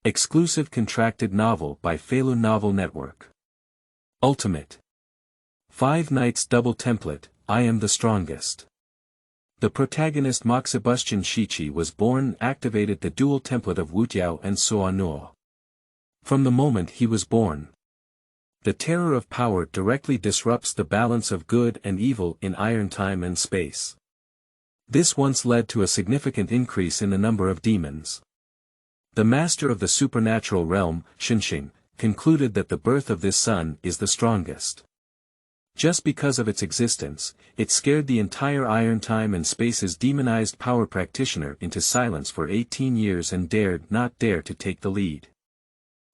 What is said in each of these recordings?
Exclusive contracted novel by Feilu Novel Network. Ultimate. 5 Nights Double Template, I am the strongest. The protagonist Moxibustion Shiqi was born and activated the dual template of Wutiao and Suo Nuo. From the moment he was born, the terror of power directly disrupts the balance of good and evil in iron time and space. This once led to a significant increase in the number of demons. The master of the supernatural realm, Shenxing, concluded that the birth of this son is the strongest. Just because of its existence, it scared the entire iron time and space's demonized power practitioner into silence for 18 years and dared not dare to take the lead.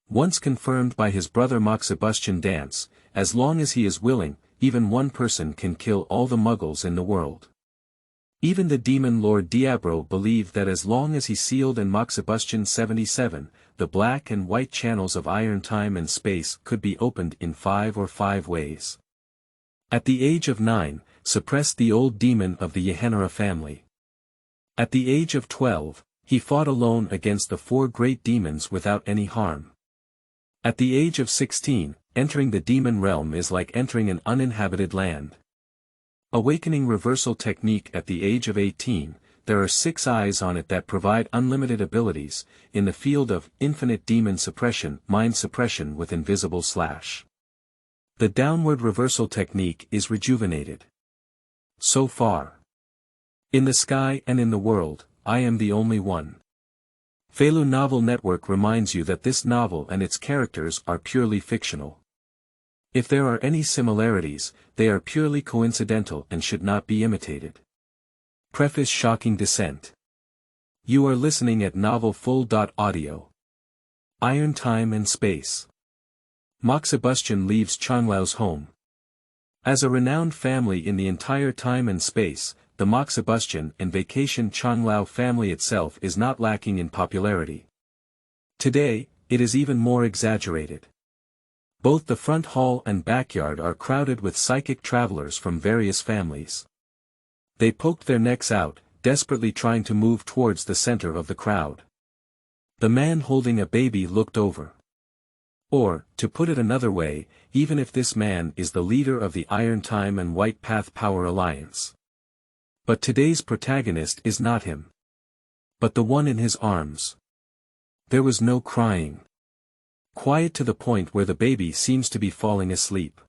Once confirmed by his brother Moxibustion Dance, as long as he is willing, even one person can kill all the Muggles in the world. Even the Demon Lord DiAbro believed that as long as he sealed in Moxibustion 77, the black and white channels of iron time and space could be opened in 5 ways. At the age of 9, suppressed the old demon of the Yehenara family. At the age of 12, he fought alone against the 4 great demons without any harm. At the age of 16, entering the demon realm is like entering an uninhabited land. Awakening reversal technique. At the age of 18, there are 6 eyes on it that provide unlimited abilities, in the field of infinite demon suppression, mind suppression with invisible slash. The downward reversal technique is rejuvenated. So far. In the sky and in the world, I am the only one. Feilu Novel Network reminds you that this novel and its characters are purely fictional. If there are any similarities, they are purely coincidental and should not be imitated. Preface. Shocking Descent. You are listening at Novel Full.audio. Iron Time and Space. Moxibustion leaves Changlau's home. As a renowned family in the entire time and space, the Moxibustion and Vacation Changlao family itself is not lacking in popularity. Today, it is even more exaggerated. Both the front hall and backyard are crowded with psychic travelers from various families. They poked their necks out, desperately trying to move towards the center of the crowd. The man holding a baby looked over. Or, to put it another way, even if this man is the leader of the Iron Time and White Path Power Alliance. But today's protagonist is not him. But the one in his arms. There was no crying. Quiet to the point where the baby seems to be falling asleep.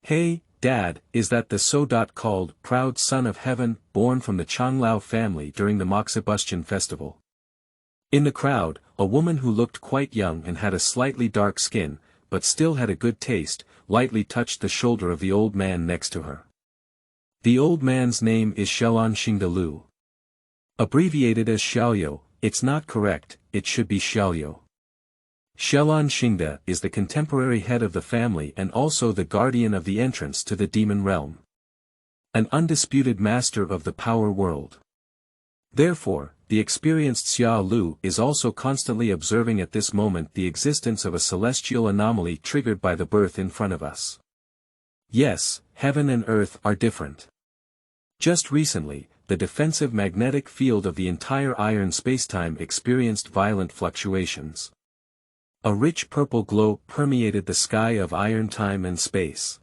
Hey, Dad, is that the So? Called proud son of heaven, born from the Changlao family during the Moxibustion festival. In the crowd, a woman who looked quite young and had a slightly dark skin, but still had a good taste, lightly touched the shoulder of the old man next to her. The old man's name is Shenxing Lu. Abbreviated as Xiaoyo, it's not correct, it should be Xiaoyo. Shenxing is the contemporary head of the family and also the guardian of the entrance to the demon realm. An undisputed master of the power world. Therefore, the experienced Xiao Lu is also constantly observing at this moment the existence of a celestial anomaly triggered by the birth in front of us. Yes, heaven and earth are different. Just recently, the defensive magnetic field of the entire iron spacetime experienced violent fluctuations. A rich purple glow permeated the sky of iron time and space.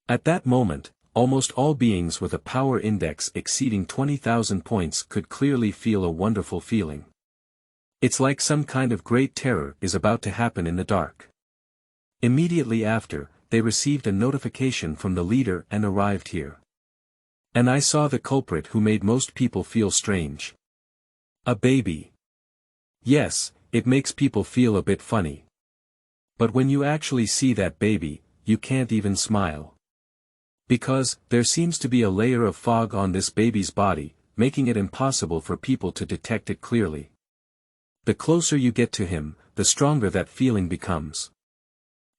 At that moment, almost all beings with a power index exceeding 20,000 points could clearly feel a wonderful feeling. It's like some kind of great terror is about to happen in the dark. Immediately after, they received a notification from the leader and arrived here. And I saw the culprit who made most people feel strange. A baby. Yes, it makes people feel a bit funny. But when you actually see that baby, you can't even smile. Because, there seems to be a layer of fog on this baby's body, making it impossible for people to detect it clearly. The closer you get to him, the stronger that feeling becomes.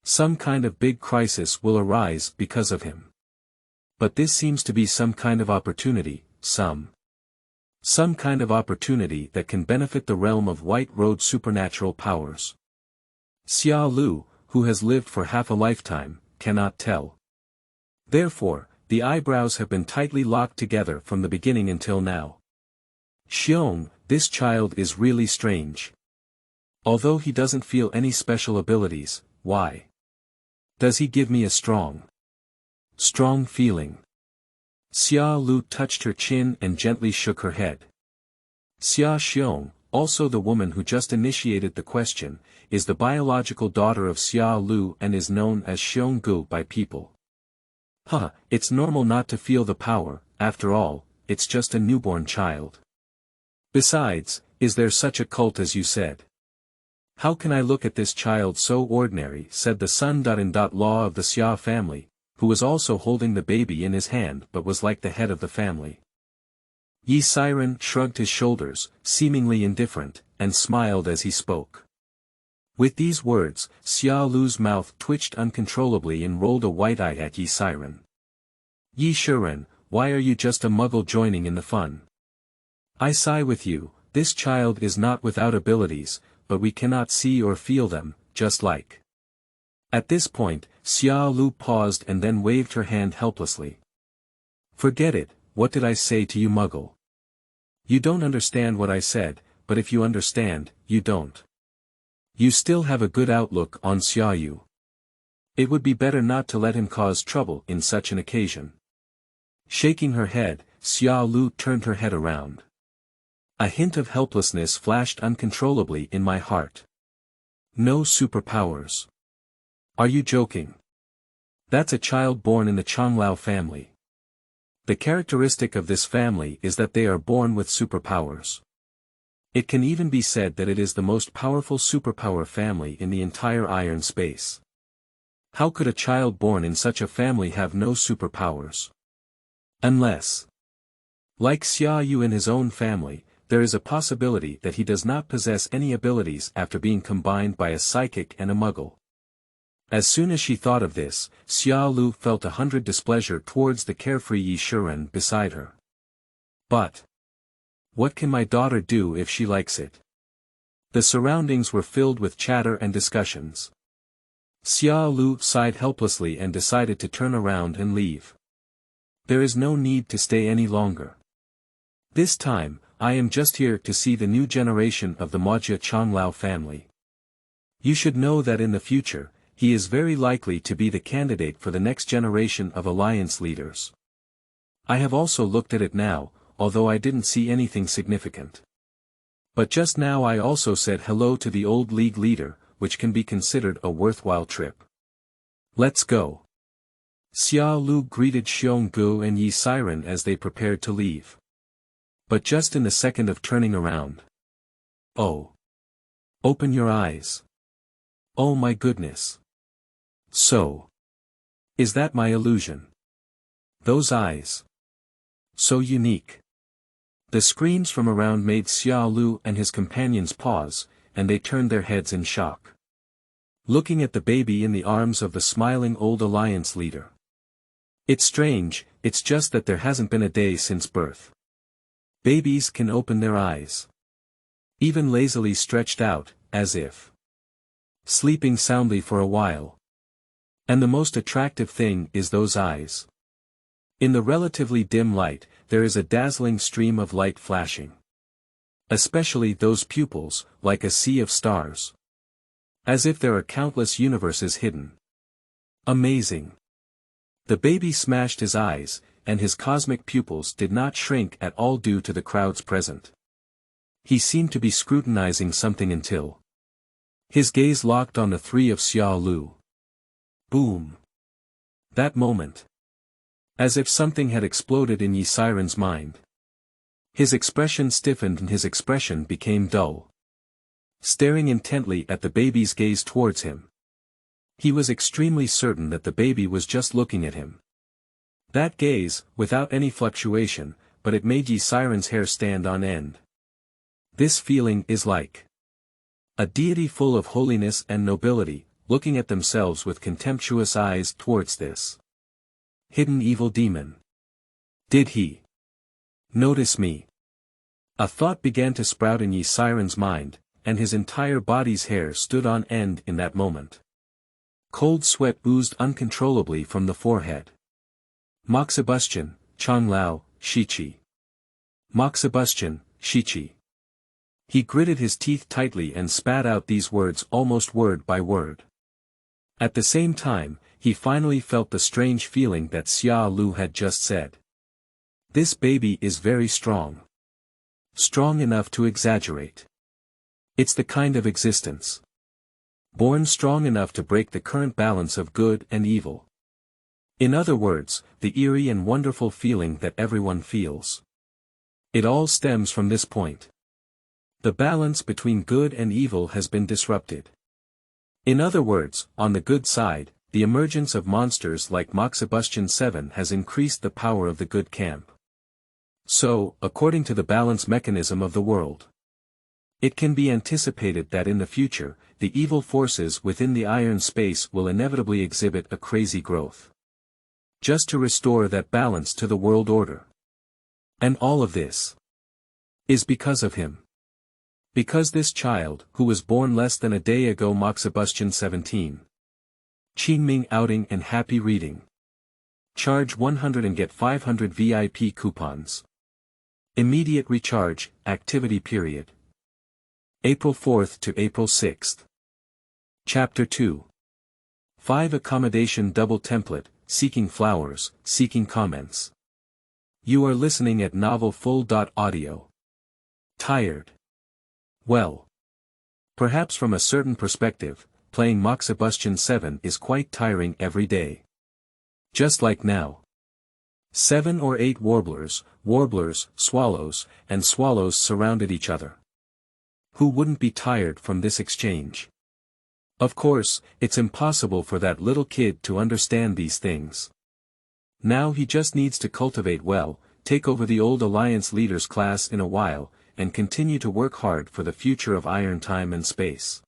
Some kind of big crisis will arise because of him. But this seems to be some kind of opportunity, some kind of opportunity that can benefit the realm of White Road supernatural powers. Xiao Lu, who has lived for half a lifetime, cannot tell. Therefore, the eyebrows have been tightly locked together from the beginning until now. Xiong, this child is really strange. Although he doesn't feel any special abilities, why does he give me a strong feeling? Xia Lu touched her chin and gently shook her head. Xia Xiong, also the woman who just initiated the question, is the biological daughter of Xia Lu and is known as Xiong Gu by people. It's normal not to feel the power, after all, it's just a newborn child. Besides, is there such a cult as you said? How can I look at this child so ordinary, said the son-in-law of the Xia family, who was also holding the baby in his hand but was like the head of the family. Yi Siren shrugged his shoulders, seemingly indifferent, and smiled as he spoke. With these words, Xia Lu's mouth twitched uncontrollably and rolled a white eye at Yi Siren. Yi Shiren, why are you just a muggle joining in the fun? I sigh with you, this child is not without abilities, but we cannot see or feel them, just like. At this point, Xia Lu paused and then waved her hand helplessly. Forget it, what did I say to you, Muggle? You don't understand what I said, but if you understand, you don't. You still have a good outlook on Xia Yu. It would be better not to let him cause trouble in such an occasion. Shaking her head, Xia Lu turned her head around. A hint of helplessness flashed uncontrollably in my heart. No superpowers. Are you joking? That's a child born in the Changlao family. The characteristic of this family is that they are born with superpowers. It can even be said that it is the most powerful superpower family in the entire iron space. How could a child born in such a family have no superpowers? Unless, like Xia Yu in his own family, there is a possibility that he does not possess any abilities after being combined by a psychic and a muggle. As soon as she thought of this, Xia Lu felt 100 displeasure towards the carefree Yi Shiren beside her. But what can my daughter do if she likes it? The surroundings were filled with chatter and discussions. Xia Lu sighed helplessly and decided to turn around and leave. There is no need to stay any longer. This time, I am just here to see the new generation of the Maojia Changlao family. You should know that in the future, he is very likely to be the candidate for the next generation of alliance leaders. I have also looked at it now, although I didn't see anything significant. But just now I also said hello to the old league leader, which can be considered a worthwhile trip. Let's go. Xia Lu greeted Xiong Gu and Yi Siren as they prepared to leave. But just in the second of turning around. Oh. Open your eyes. Oh my goodness. So. Is that my illusion? Those eyes. So unique. The screams from around made Xia Lu and his companions pause, and they turned their heads in shock. Looking at the baby in the arms of the smiling old alliance leader. It's strange, it's just that there hasn't been a day since birth. Babies can open their eyes. Even lazily stretched out, as if sleeping soundly for a while. And the most attractive thing is those eyes. In the relatively dim light, there is a dazzling stream of light flashing. Especially those pupils, like a sea of stars. As if there are countless universes hidden. Amazing. The baby smashed his eyes, and his cosmic pupils did not shrink at all due to the crowds present. He seemed to be scrutinizing something until his gaze locked on the three of Xia Lu. Boom. That moment. As if something had exploded in Yi Siren's mind. His expression stiffened and his expression became dull. Staring intently at the baby's gaze towards him. He was extremely certain that the baby was just looking at him. That gaze, without any fluctuation, but it made Yi Siren's hair stand on end. This feeling is like a deity full of holiness and nobility, looking at themselves with contemptuous eyes towards this hidden evil demon. Did he notice me? A thought began to sprout in Yi Siren's mind, and his entire body's hair stood on end in that moment. Cold sweat oozed uncontrollably from the forehead. Moxibustion, Changlao, Shiqi. Moxibustion, Shiqi. He gritted his teeth tightly and spat out these words almost word by word. At the same time, he finally felt the strange feeling that Xia Lu had just said. This baby is very strong. Strong enough to exaggerate. It's the kind of existence. Born strong enough to break the current balance of good and evil. In other words, the eerie and wonderful feeling that everyone feels. It all stems from this point. The balance between good and evil has been disrupted. In other words, on the good side, the emergence of monsters like Moxibustion 7 has increased the power of the good camp. So, according to the balance mechanism of the world, it can be anticipated that in the future, the evil forces within the iron space will inevitably exhibit a crazy growth. Just to restore that balance to the world order. And all of this is because of him. Because this child, who was born less than a day ago, Moxibustion 17. Qingming outing and happy reading. Charge 100 and get 500 VIP coupons. Immediate recharge, activity period. April 4th to April 6th. Chapter 2. 5 Accommodation Double Template, Seeking Flowers, Seeking Comments. You are listening at novelfull.audio. Tired? Well. Perhaps from a certain perspective, playing Moxibustion 7 is quite tiring every day. Just like now. 7 or 8 warblers, swallows, and swallows surrounded each other. Who wouldn't be tired from this exchange? Of course, it's impossible for that little kid to understand these things. Now he just needs to cultivate well, take over the old Alliance leaders class in a while, and continue to work hard for the future of iron time and space.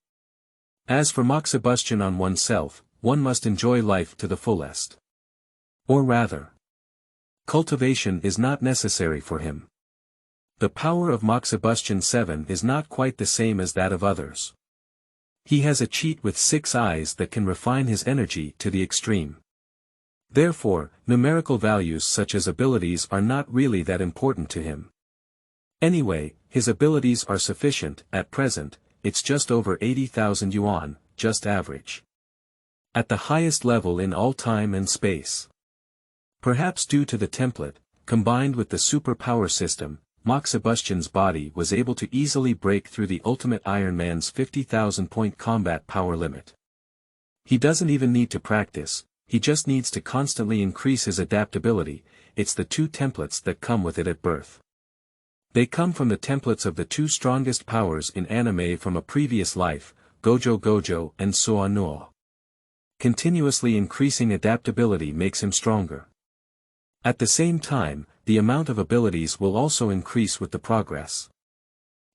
As for Moxibustion on oneself, one must enjoy life to the fullest. Or rather, cultivation is not necessary for him. The power of Moxibustion 7 is not quite the same as that of others. He has a cheat with 6 eyes that can refine his energy to the extreme. Therefore, numerical values such as abilities are not really that important to him. Anyway, his abilities are sufficient. At present, it's just over 80,000 yuan, just average. At the highest level in all time and space. Perhaps due to the template, combined with the superpower system, Moxibustion's body was able to easily break through the Ultimate Iron Man's 50,000 point combat power limit. He doesn't even need to practice, he just needs to constantly increase his adaptability. It's the 2 templates that come with it at birth. They come from the templates of the 2 strongest powers in anime from a previous life, Gojo and Suo Nuo. Continuously increasing adaptability makes him stronger. At the same time, the amount of abilities will also increase with the progress.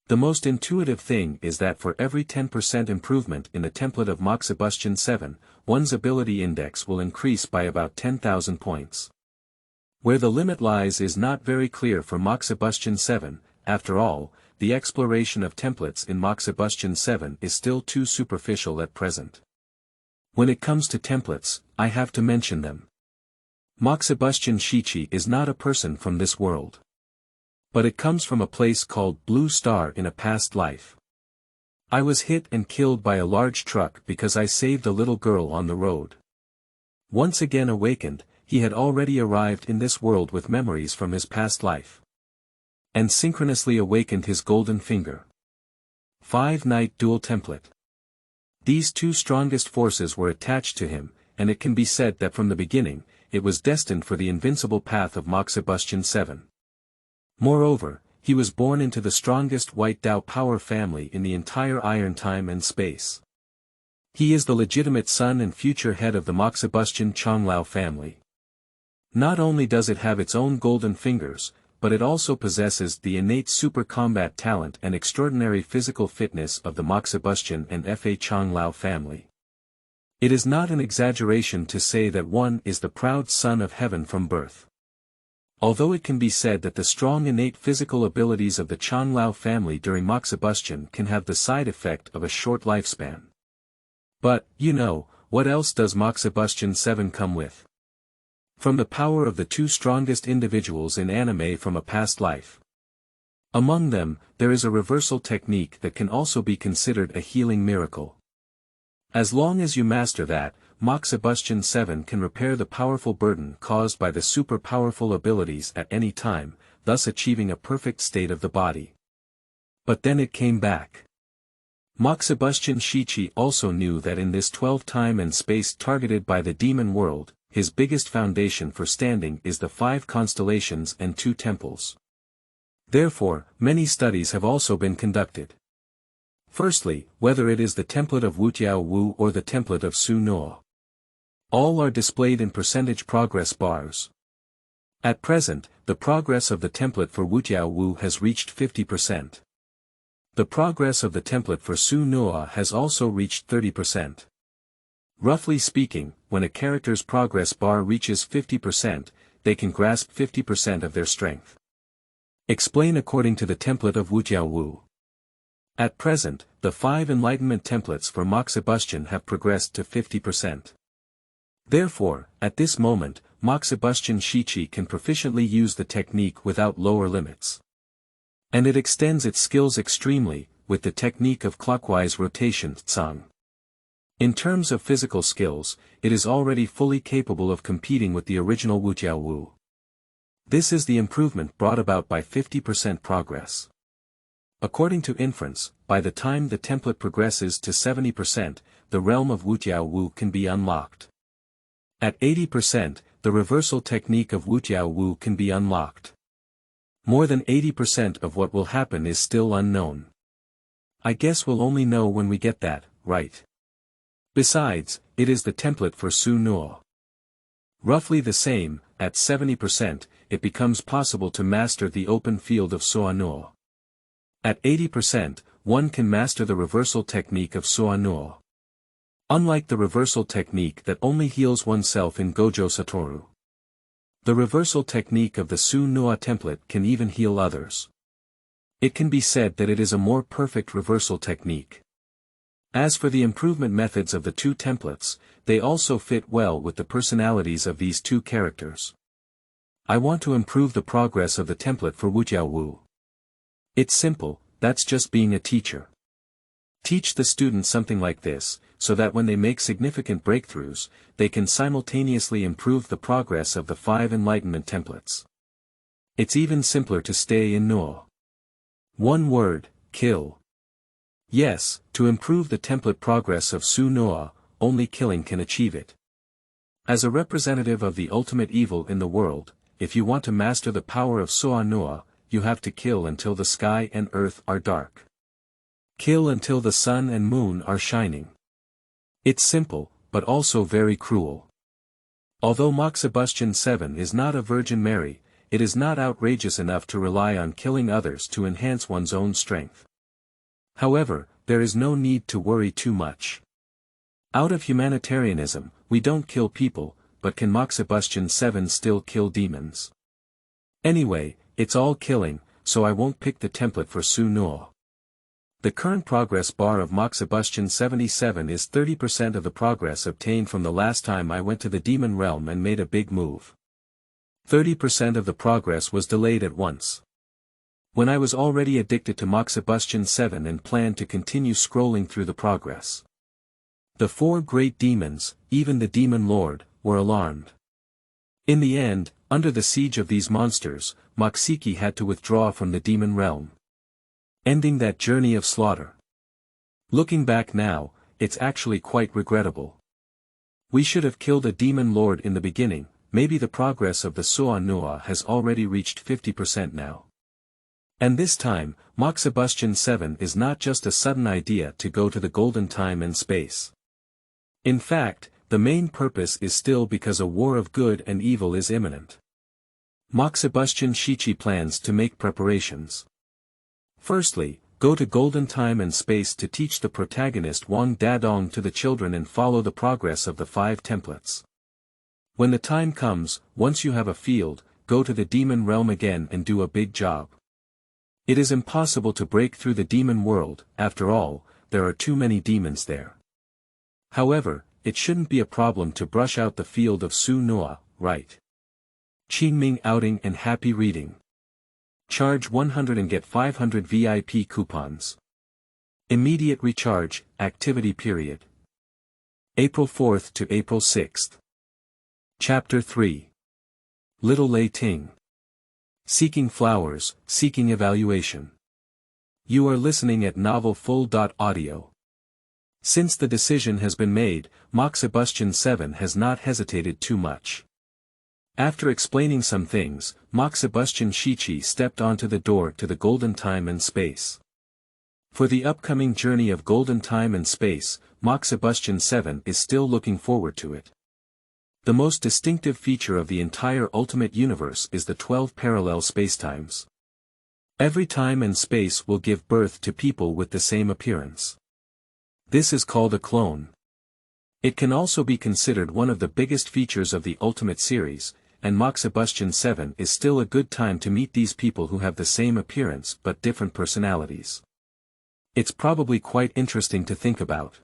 The most intuitive thing is that for every 10% improvement in the template of Moxibustion 7, one's ability index will increase by about 10,000 points. Where the limit lies is not very clear for Moxibustion 7, after all, the exploration of templates in Moxibustion 7 is still too superficial at present. When it comes to templates, I have to mention them. Moxibustion Shiqi is not a person from this world. But it comes from a place called Blue Star in a past life. I was hit and killed by a large truck because I saved a little girl on the road. Once again awakened, he had already arrived in this world with memories from his past life. And synchronously awakened his golden finger. 5-night dual template. These 2 strongest forces were attached to him, and it can be said that from the beginning, it was destined for the invincible path of Moxibustion 7. Moreover, he was born into the strongest White Dao power family in the entire iron time and space. He is the legitimate son and future head of the Moxibustion Chonglao family. Not only does it have its own golden fingers, but it also possesses the innate super combat talent and extraordinary physical fitness of the Moxibustion and Fa Chonglao family. It is not an exaggeration to say that one is the proud son of heaven from birth. Although it can be said that the strong innate physical abilities of the Chonglao family during Moxibustion can have the side effect of a short lifespan. But, what else does Moxibustion 7 come with? From the power of the 2 strongest individuals in anime from a past life. Among them, there is a reversal technique that can also be considered a healing miracle. As long as you master that, Moxibustion 7 can repair the powerful burden caused by the super powerful abilities at any time, thus achieving a perfect state of the body. But then it came back. Moxibustion Shiqi also knew that in this 12 time and space targeted by the demon world, his biggest foundation for standing is the 5 constellations and 2 temples. Therefore, many studies have also been conducted. Firstly, whether it is the template of Wutiao Wu or the template of Suo Nuo. All are displayed in percentage progress bars. At present, the progress of the template for Wutiao Wu has reached 50%. The progress of the template for Suo Nuo has also reached 30%. Roughly speaking, when a character's progress bar reaches 50%, they can grasp 50% of their strength. Explain according to the template of Wutiao Wu. At present, the 5 enlightenment templates for Moxibustion have progressed to 50%. Therefore, at this moment, Moxibustion Shiqi can proficiently use the technique without lower limits. And it extends its skills extremely, with the technique of clockwise rotation tsang. In terms of physical skills, it is already fully capable of competing with the original Wutiao Wu. This is the improvement brought about by 50% progress. According to inference, by the time the template progresses to 70%, the realm of Wutiao Wu can be unlocked. At 80%, the reversal technique of Wutiao Wu can be unlocked. More than 80% of what will happen is still unknown. I guess we'll only know when we get that, right? Besides, it is the template for Suo Nuo. Roughly the same, at 70%, it becomes possible to master the open field of Suo Nuo. At 80%, one can master the reversal technique of Suo Nuo. Unlike the reversal technique that only heals oneself in Gojo Satoru. The reversal technique of the Suo Nuo template can even heal others. It can be said that it is a more perfect reversal technique. As for the improvement methods of the 2 templates, they also fit well with the personalities of these 2 characters. I want to improve the progress of the template for Wutiao Wu. It's simple, that's just being a teacher. Teach the students something like this, so that when they make significant breakthroughs, they can simultaneously improve the progress of the 5 enlightenment templates. It's even simpler to stay in Nuo. One word, kill. Yes, to improve the template progress of Suo Nuo, only killing can achieve it. As a representative of the ultimate evil in the world, if you want to master the power of Suo Nuo, you have to kill until the sky and earth are dark. Kill until the sun and moon are shining. It's simple, but also very cruel. Although Moxibustion 7 is not a Virgin Mary, it is not outrageous enough to rely on killing others to enhance one's own strength. However, there is no need to worry too much. Out of humanitarianism, we don't kill people, but can Moxibustion 7 still kill demons? Anyway, it's all killing, so I won't pick the template for Suo Nuo. The current progress bar of Moxibustion 77 is 30% of the progress obtained from the last time I went to the demon realm and made a big move. 30% of the progress was delayed at once. When I was already addicted to Moxibustion 7 and planned to continue scrolling through the progress. The 4 great demons, even the Demon Lord, were alarmed. In the end, under the siege of these monsters, Moxibustion had to withdraw from the demon realm. Ending that journey of slaughter. Looking back now, it's actually quite regrettable. We should have killed a Demon Lord in the beginning. Maybe the progress of the Suo Nuo has already reached 50% now. And this time, Moxibustion 7 is not just a sudden idea to go to the golden time and space. In fact, the main purpose is still because a war of good and evil is imminent. Moxibustion Shiqi plans to make preparations. Firstly, go to golden time and space to teach the protagonist Wang Dadong to the children and follow the progress of the 5 templates. When the time comes, once you have a field, go to the demon realm again and do a big job. It is impossible to break through the demon world, after all, there are too many demons there. However, it shouldn't be a problem to brush out the field of Suo Nuo, right? Qingming outing and happy reading. Charge 100 and get 500 VIP coupons. Immediate recharge, activity period. April 4th to April 6th. Chapter 3. Little Lei Ting. Seeking Flowers, Seeking Evaluation. You are listening at Novel Full.audio. Since the decision has been made, Moxibustion 7 has not hesitated too much. After explaining some things, Moxibustion Shiqi stepped onto the door to the golden time and space. For the upcoming journey of golden time and space, Moxibustion 7 is still looking forward to it. The most distinctive feature of the entire Ultimate Universe is the 12 parallel spacetimes. Every time and space will give birth to people with the same appearance. This is called a clone. It can also be considered one of the biggest features of the Ultimate series, and Moxibustion 7 is still a good time to meet these people who have the same appearance but different personalities. It's probably quite interesting to think about.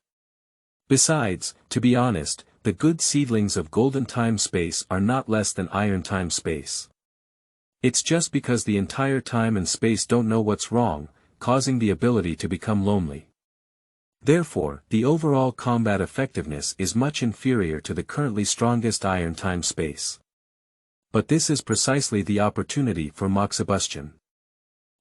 Besides, to be honest, the good seedlings of golden time space are not less than iron time space. It's just because the entire time and space don't know what's wrong, causing the ability to become lonely. Therefore, the overall combat effectiveness is much inferior to the currently strongest iron time space. But this is precisely the opportunity for Moxibustion.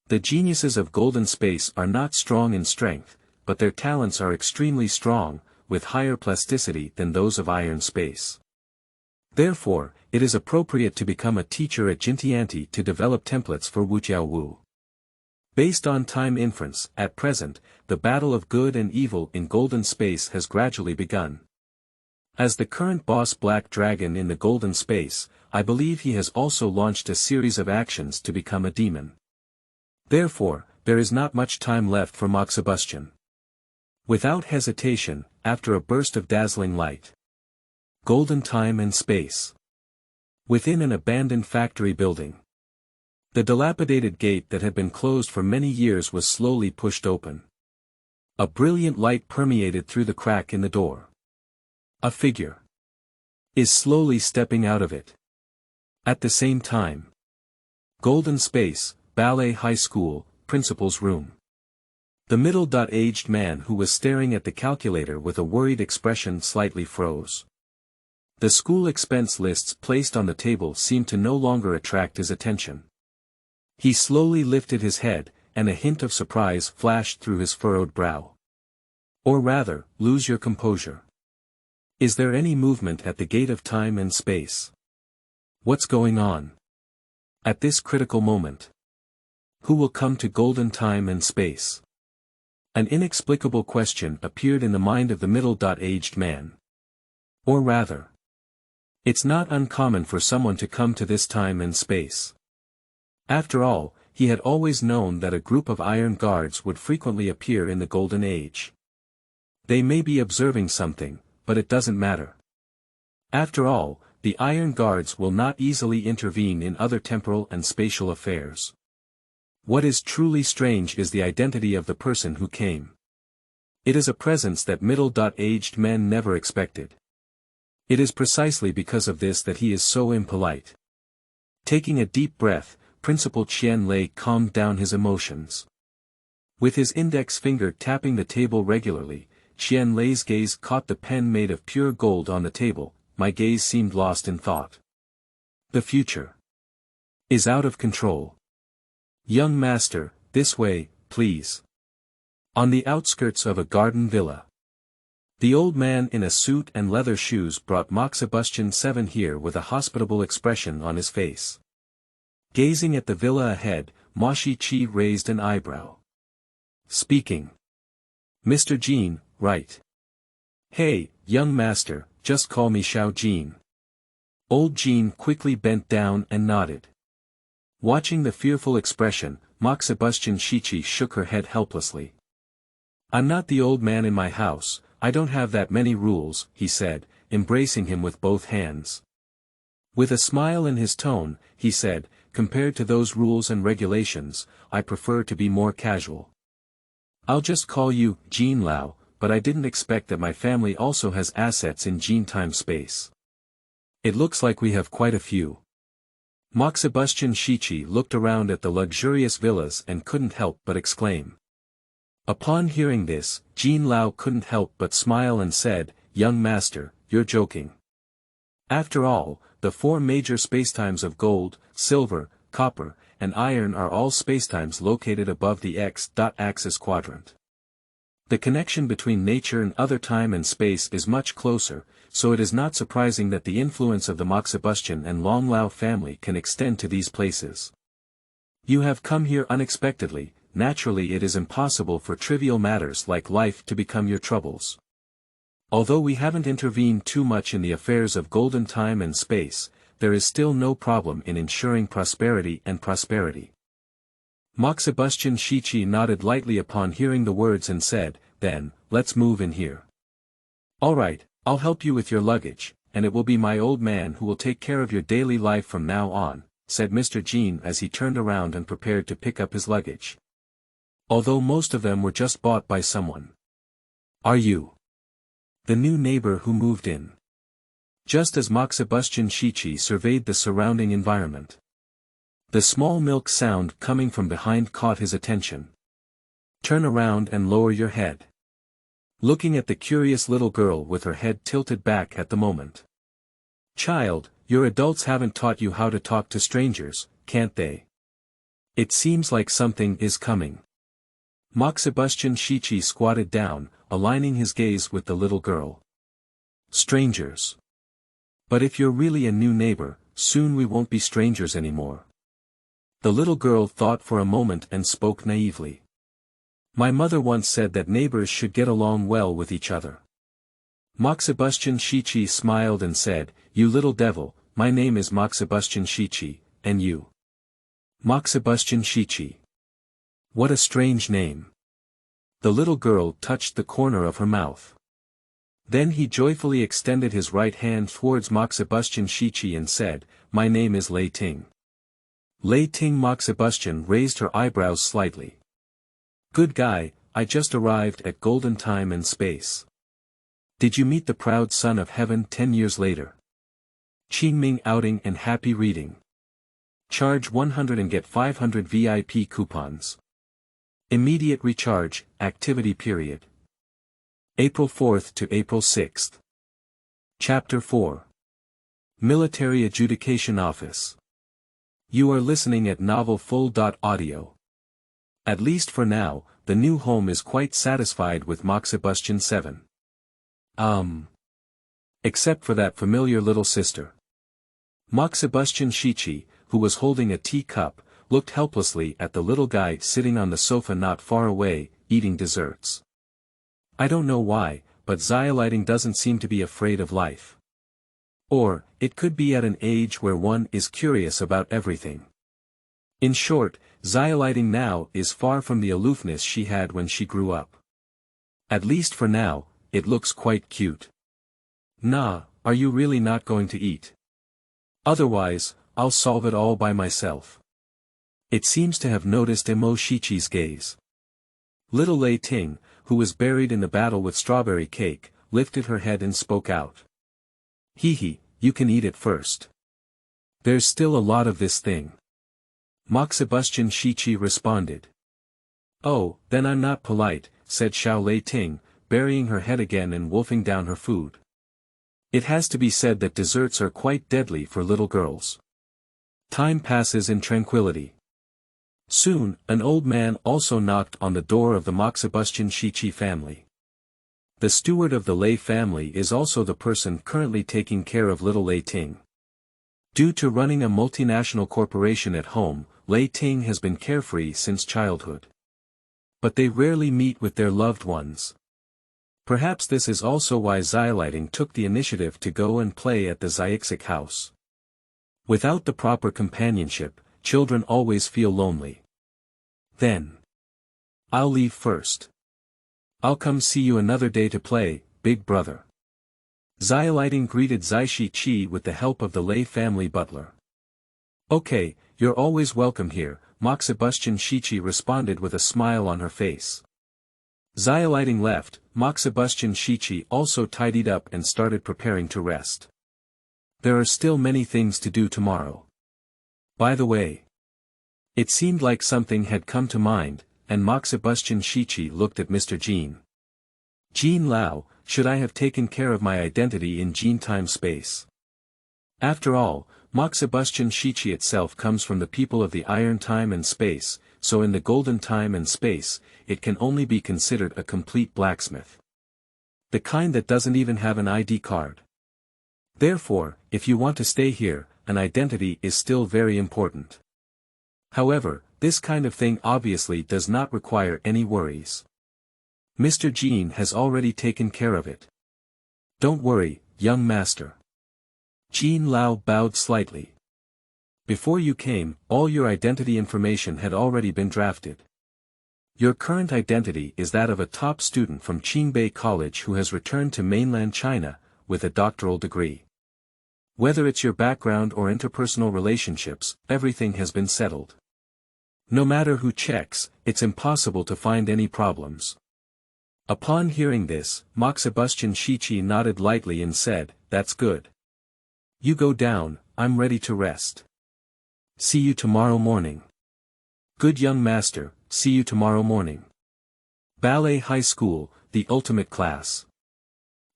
The geniuses of golden space are not strong in strength, but their talents are extremely strong, with higher plasticity than those of iron space. Therefore, it is appropriate to become a teacher at Jintianti to develop templates for Wutiao Wu. Based on time inference, at present, the battle of good and evil in golden space has gradually begun. As the current boss Black Dragon in the golden space, I believe he has also launched a series of actions to become a demon. Therefore, there is not much time left for Moxibustion. Without hesitation, after a burst of dazzling light. Golden time and space. Within an abandoned factory building. The dilapidated gate that had been closed for many years was slowly pushed open. A brilliant light permeated through the crack in the door. A figure is slowly stepping out of it. At the same time. Golden space, Ballet High School, principal's room. The middle-aged man who was staring at the calculator with a worried expression slightly froze. The school expense lists placed on the table seemed to no longer attract his attention. He slowly lifted his head, and a hint of surprise flashed through his furrowed brow. Or rather, lose your composure. Is there any movement at the gate of time and space? What's going on? At this critical moment. Who will come to golden time and space? An inexplicable question appeared in the mind of the middle-aged man. Or rather, it's not uncommon for someone to come to this time and space. After all, he had always known that a group of iron guards would frequently appear in the Golden Age. They may be observing something, but it doesn't matter. After all, the iron guards will not easily intervene in other temporal and spatial affairs. What is truly strange is the identity of the person who came. It is a presence that middle-aged men never expected. It is precisely because of this that he is so impolite. Taking a deep breath, Principal Qian Lei calmed down his emotions. With his index finger tapping the table regularly, Qian Lei's gaze caught the pen made of pure gold on the table. My gaze seemed lost in thought. The future is out of control. Young master, this way, please. On the outskirts of a garden villa. The old man in a suit and leather shoes brought Moxibustion 7 here with a hospitable expression on his face. Gazing at the villa ahead, Ma Shiqi raised an eyebrow. Speaking. Mr. Jean, right. Hey, young master, just call me Xiao Jean. Old Jean quickly bent down and nodded. Watching the fearful expression, Moxibustion Shiqi shook her head helplessly. I'm not the old man in my house, I don't have that many rules, he said, embracing him with both hands. With a smile in his tone, he said, compared to those rules and regulations, I prefer to be more casual. I'll just call you, Jean Lao, but I didn't expect that my family also has assets in Jean time space. It looks like we have quite a few. Moxibustion Shiqi looked around at the luxurious villas and couldn't help but exclaim. Upon hearing this, Jin Lao couldn't help but smile and said, "Young master, you're joking. After all, the four major spacetimes of gold, silver, copper, and iron are all spacetimes located above the x-axis quadrant. The connection between nature and other time and space is much closer, so it is not surprising that the influence of the Moxibustion and Long Lao family can extend to these places. You have come here unexpectedly. Naturally it is impossible for trivial matters like life to become your troubles. Although we haven't intervened too much in the affairs of golden time and space, there is still no problem in ensuring prosperity and prosperity." Moxibustion Shiqi nodded lightly upon hearing the words and said, "Then, let's move in here." "All right, I'll help you with your luggage, and it will be my old man who will take care of your daily life from now on," said Mr. Jin as he turned around and prepared to pick up his luggage. Although most of them were just bought by someone. "Are you the new neighbor who moved in?" Just as Moxibustion Shiqi surveyed the surrounding environment, the small milk sound coming from behind caught his attention. "Turn around and lower your head." Looking at the curious little girl with her head tilted back at the moment. "Child, your adults haven't taught you how to talk to strangers, can't they? It seems like something is coming." Moxibustion Shiqi squatted down, aligning his gaze with the little girl. "Strangers. But if you're really a new neighbor, soon we won't be strangers anymore." The little girl thought for a moment and spoke naively. "My mother once said that neighbors should get along well with each other." Moxibustion Shiqi smiled and said, "You little devil, my name is Moxibustion Shiqi, and you?" "Moxibustion Shiqi. What a strange name." The little girl touched the corner of her mouth. Then he joyfully extended his right hand towards Moxibustion Shiqi and said, "My name is Lei Ting." Lei Ting. Moxibustion raised her eyebrows slightly. "Good guy, I just arrived at golden time and space. Did you meet the proud son of heaven 10 years later? Qingming outing and happy reading. Charge 100 and get 500 VIP coupons. Immediate recharge, activity period. April 4th to April 6th. Chapter 4. Military Adjudication Office. You are listening at Novel Full.audio. At least for now, the new home is quite satisfied with Moxibustion 7. Except for that familiar little sister. Moxibustion Shiqi, who was holding a teacup, looked helplessly at the little guy sitting on the sofa not far away, eating desserts. I don't know why, but Lighting doesn't seem to be afraid of life. Or, it could be at an age where one is curious about everything. In short, Lighting now is far from the aloofness she had when she grew up. At least for now, it looks quite cute. Nah, are you really not going to eat? Otherwise, I'll solve it all by myself. It seems to have noticed Mo Shiqi's gaze. Little Lei Ting, who was buried in the battle with strawberry cake, lifted her head and spoke out. Hee, you can eat it first. There's still a lot of this thing. Moxibustion Shiqi responded. Oh, then I'm not polite, said Xiao Lei Ting, burying her head again and wolfing down her food. It has to be said that desserts are quite deadly for little girls. Time passes in tranquility. Soon, an old man also knocked on the door of the Moxibustion Shiqi family. The steward of the Lei family is also the person currently taking care of little Lei Ting. Due to running a multinational corporation at home, Lei Ting has been carefree since childhood. But they rarely meet with their loved ones. Perhaps this is also why Lighting took the initiative to go and play at the Xiaoxic house. Without the proper companionship, children always feel lonely. Then. I'll leave first. I'll come see you another day to play, big brother. Lighting greeted Shiqi with the help of the Lei family butler. Okay, you're always welcome here, Moxibustion Shiqi responded with a smile on her face. Lighting left, Moxibustion Shiqi also tidied up and started preparing to rest. There are still many things to do tomorrow. By the way. It seemed like something had come to mind, and Moxibustion Shiqi looked at Mr. Jean. Jean Lao, should I have taken care of my identity in Jean time space? After all, Moxibustion Shiqi itself comes from the people of the iron time and space, so in the golden time and space, it can only be considered a complete blacksmith. The kind that doesn't even have an ID card. Therefore, if you want to stay here, an identity is still very important. However, this kind of thing obviously does not require any worries. Mr. Jean has already taken care of it. Don't worry, young master. Jean Lao bowed slightly. Before you came, all your identity information had already been drafted. Your current identity is that of a top student from Qingbei College who has returned to mainland China, with a doctoral degree. Whether it's your background or interpersonal relationships, everything has been settled. No matter who checks, it's impossible to find any problems. Upon hearing this, Moxibustion Shiqi nodded lightly and said, "That's good. You go down, I'm ready to rest. See you tomorrow morning." Good young master, see you tomorrow morning. Ballet High School, the ultimate class.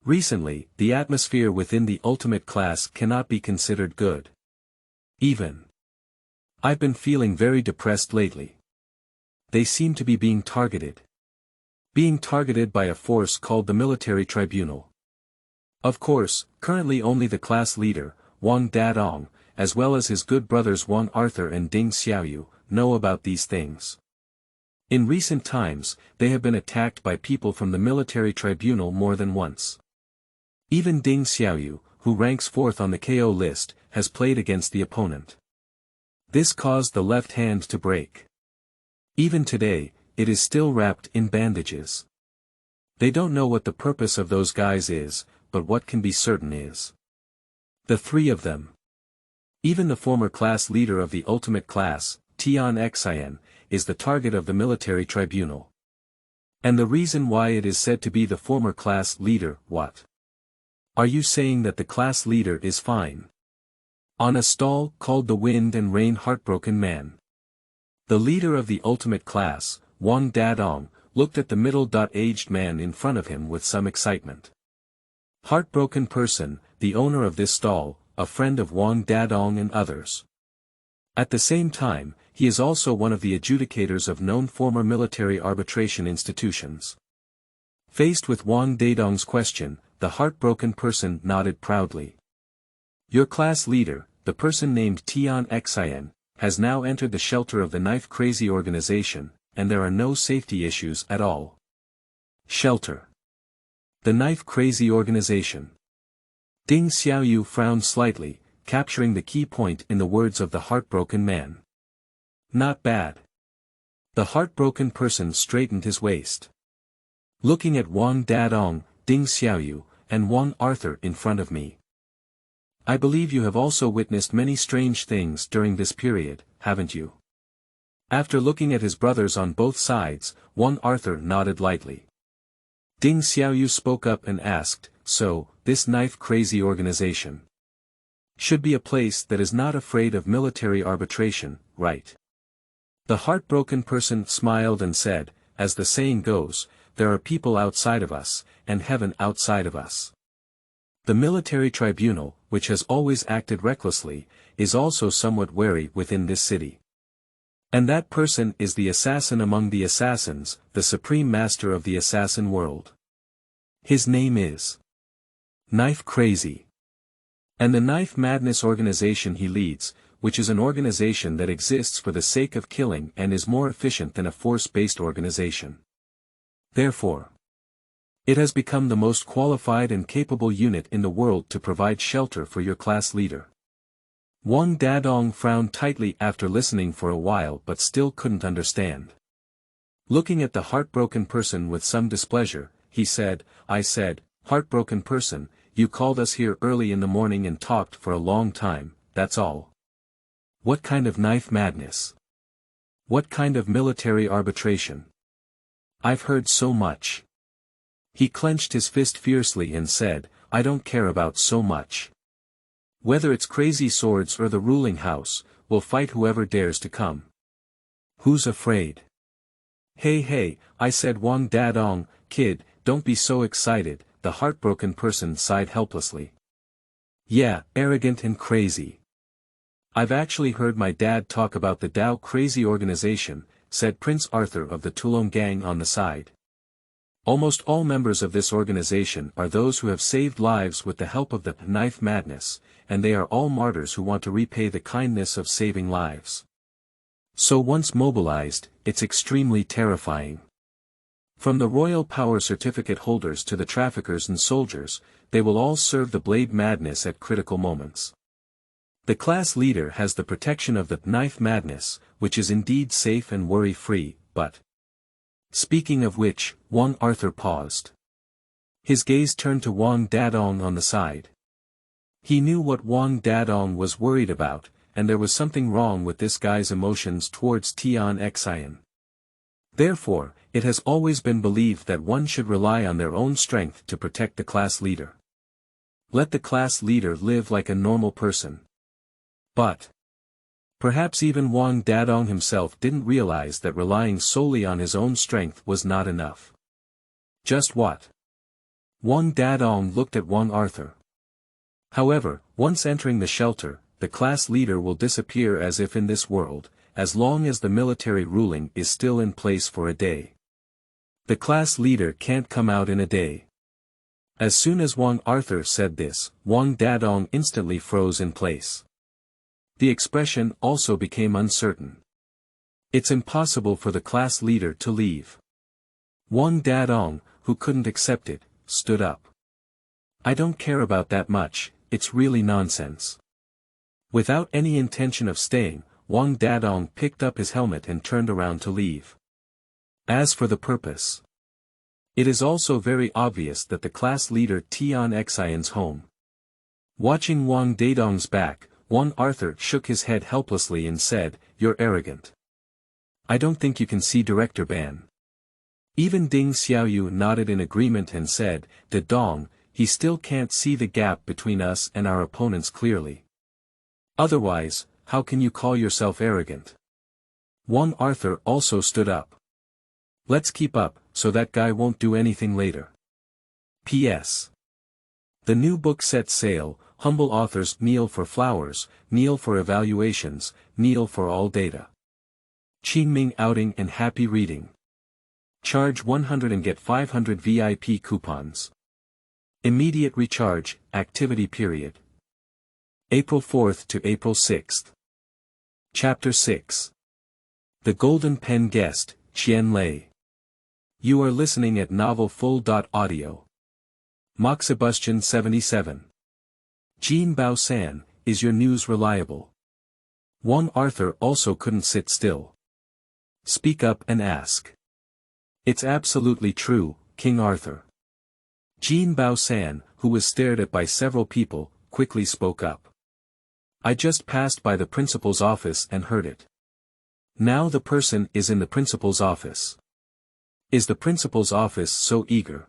Recently, the atmosphere within the ultimate class cannot be considered good. Even. I've been feeling very depressed lately. They seem to be being targeted. Being targeted by a force called the Military Tribunal. Of course, currently only the class leader, Wang Dadong, as well as his good brothers Wang Arthur and Ding Xiaoyu, know about these things. In recent times, they have been attacked by people from the Military Tribunal more than once. Even Ding Xiaoyu, who ranks 4th on the KO list, has played against the opponent. This caused the left hand to break. Even today, it is still wrapped in bandages. They don't know what the purpose of those guys is, but what can be certain is. The three of them. Even the former class leader of the ultimate class, Qian, is the target of the military tribunal. And the reason why it is said to be the former class leader, what? Are you saying that the class leader is fine? On a stall called the Wind and Rain Heartbroken Man. The leader of the ultimate class, Wang Dadong, looked at the middle-aged man in front of him with some excitement. Heartbroken person, the owner of this stall, a friend of Wang Dadong and others. At the same time, he is also one of the adjudicators of known former military arbitration institutions. Faced with Wang Dadong's question, the heartbroken person nodded proudly. Your class leader, the person named Qian, has now entered the shelter of the knife-crazy organization, and there are no safety issues at all. Shelter. The knife-crazy organization. Ding Xiaoyu frowned slightly, capturing the key point in the words of the heartbroken man. Not bad. The heartbroken person straightened his waist. Looking at Wang Dadong, Ding Xiaoyu, and Wang Arthur in front of me. I believe you have also witnessed many strange things during this period, haven't you? After looking at his brothers on both sides, Wang Arthur nodded lightly. Ding Xiaoyu spoke up and asked, so, this knife-crazy organization should be a place that is not afraid of military arbitration, right? The heartbroken person smiled and said, as the saying goes, there are people outside of us, and heaven outside of us. The military tribunal, which has always acted recklessly, is also somewhat wary within this city. And that person is the assassin among the assassins, the supreme master of the assassin world. His name is Knife Crazy. And the Knife Madness organization he leads, which is an organization that exists for the sake of killing and is more efficient than a force-based organization. Therefore, it has become the most qualified and capable unit in the world to provide shelter for your class leader. Wang Dadong frowned tightly after listening for a while but still couldn't understand. Looking at the heartbroken person with some displeasure, he said, I said, heartbroken person, you called us here early in the morning and talked for a long time, that's all. What kind of knife madness? What kind of military arbitration? I've heard so much. He clenched his fist fiercely and said, I don't care about so much. Whether it's crazy swords or the ruling house, we'll fight whoever dares to come. Who's afraid? Hey, I said Wang Dadong, kid, don't be so excited, the heartbroken person sighed helplessly. Yeah, arrogant and crazy. I've actually heard my dad talk about the Dao Crazy Organization, said Prince Arthur of the Tulong Gang on the side. Almost all members of this organization are those who have saved lives with the help of the knife madness, and they are all martyrs who want to repay the kindness of saving lives. So once mobilized, it's extremely terrifying. From the royal power certificate holders to the traffickers and soldiers, they will all serve the blade madness at critical moments. The class leader has the protection of the knife madness, which is indeed safe and worry-free, but... Speaking of which, Wang Arthur paused. His gaze turned to Wang Dadong on the side. He knew what Wang Dadong was worried about, and there was something wrong with this guy's emotions towards Qian. Therefore, it has always been believed that one should rely on their own strength to protect the class leader. Let the class leader live like a normal person. But perhaps even Wang Dadong himself didn't realize that relying solely on his own strength was not enough. Just what? Wang Dadong looked at Wang Arthur. However, once entering the shelter, the class leader will disappear as if in this world, as long as the military ruling is still in place for a day. The class leader can't come out in a day. As soon as Wang Arthur said this, Wang Dadong instantly froze in place. The expression also became uncertain. It's impossible for the class leader to leave. Wang Dadong, who couldn't accept it, stood up. I don't care about that much, it's really nonsense. Without any intention of staying, Wang Dadong picked up his helmet and turned around to leave. As for the purpose, it is also very obvious that the class leader Qian's home. Watching Wang Dadong's back, Wang Arthur shook his head helplessly and said, "You're arrogant. I don't think you can see Director Ban." Even Ding Xiaoyu nodded in agreement and said, "De Dong, he still can't see the gap between us and our opponents clearly. Otherwise, how can you call yourself arrogant?" Wang Arthur also stood up. Let's keep up, so that guy won't do anything later. P.S. The new book sets sail. Humble authors kneel for flowers, kneel for evaluations, kneel for all data. Qingming outing and happy reading. Charge 100 and get 500 VIP coupons. Immediate recharge, activity period. April 4th to April 6th. Chapter 6. The Golden Pen Guest, Qian Lei. You are listening at novelfull.audio. Moxibustion 77. Jin Bao San, is your news reliable? Wang Arthur also couldn't sit still. Speak up and ask. It's absolutely true, King Arthur. Jin Bao San, who was stared at by several people, quickly spoke up. I just passed by the principal's office and heard it. Now the person is in the principal's office. Is the principal's office so eager?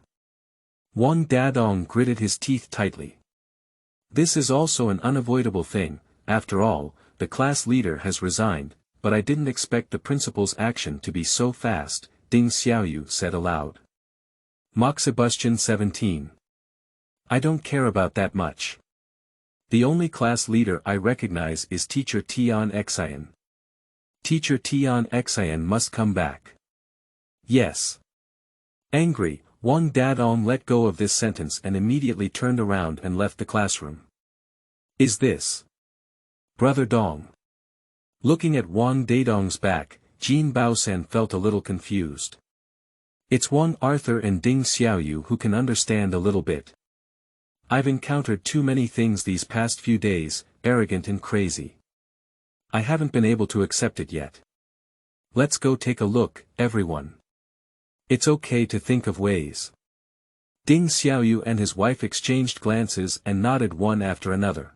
Wang Dadong gritted his teeth tightly. This is also an unavoidable thing. After all, the class leader has resigned, but I didn't expect the principal's action to be so fast, Ding Xiaoyu said aloud. Moxibustion 17. I don't care about that much. The only class leader I recognize is Teacher Qian. Teacher Qian must come back. Yes. Angry, Wang Dadong let go of this sentence and immediately turned around and left the classroom. Is this Brother Dong? Looking at Wang Dadong's back, Jin Baosan felt a little confused. It's Wang Arthur and Ding Xiaoyu who can understand a little bit. I've encountered too many things these past few days, arrogant and crazy. I haven't been able to accept it yet. Let's go take a look, everyone. It's okay to think of ways. Ding Xiaoyu and his wife exchanged glances and nodded one after another.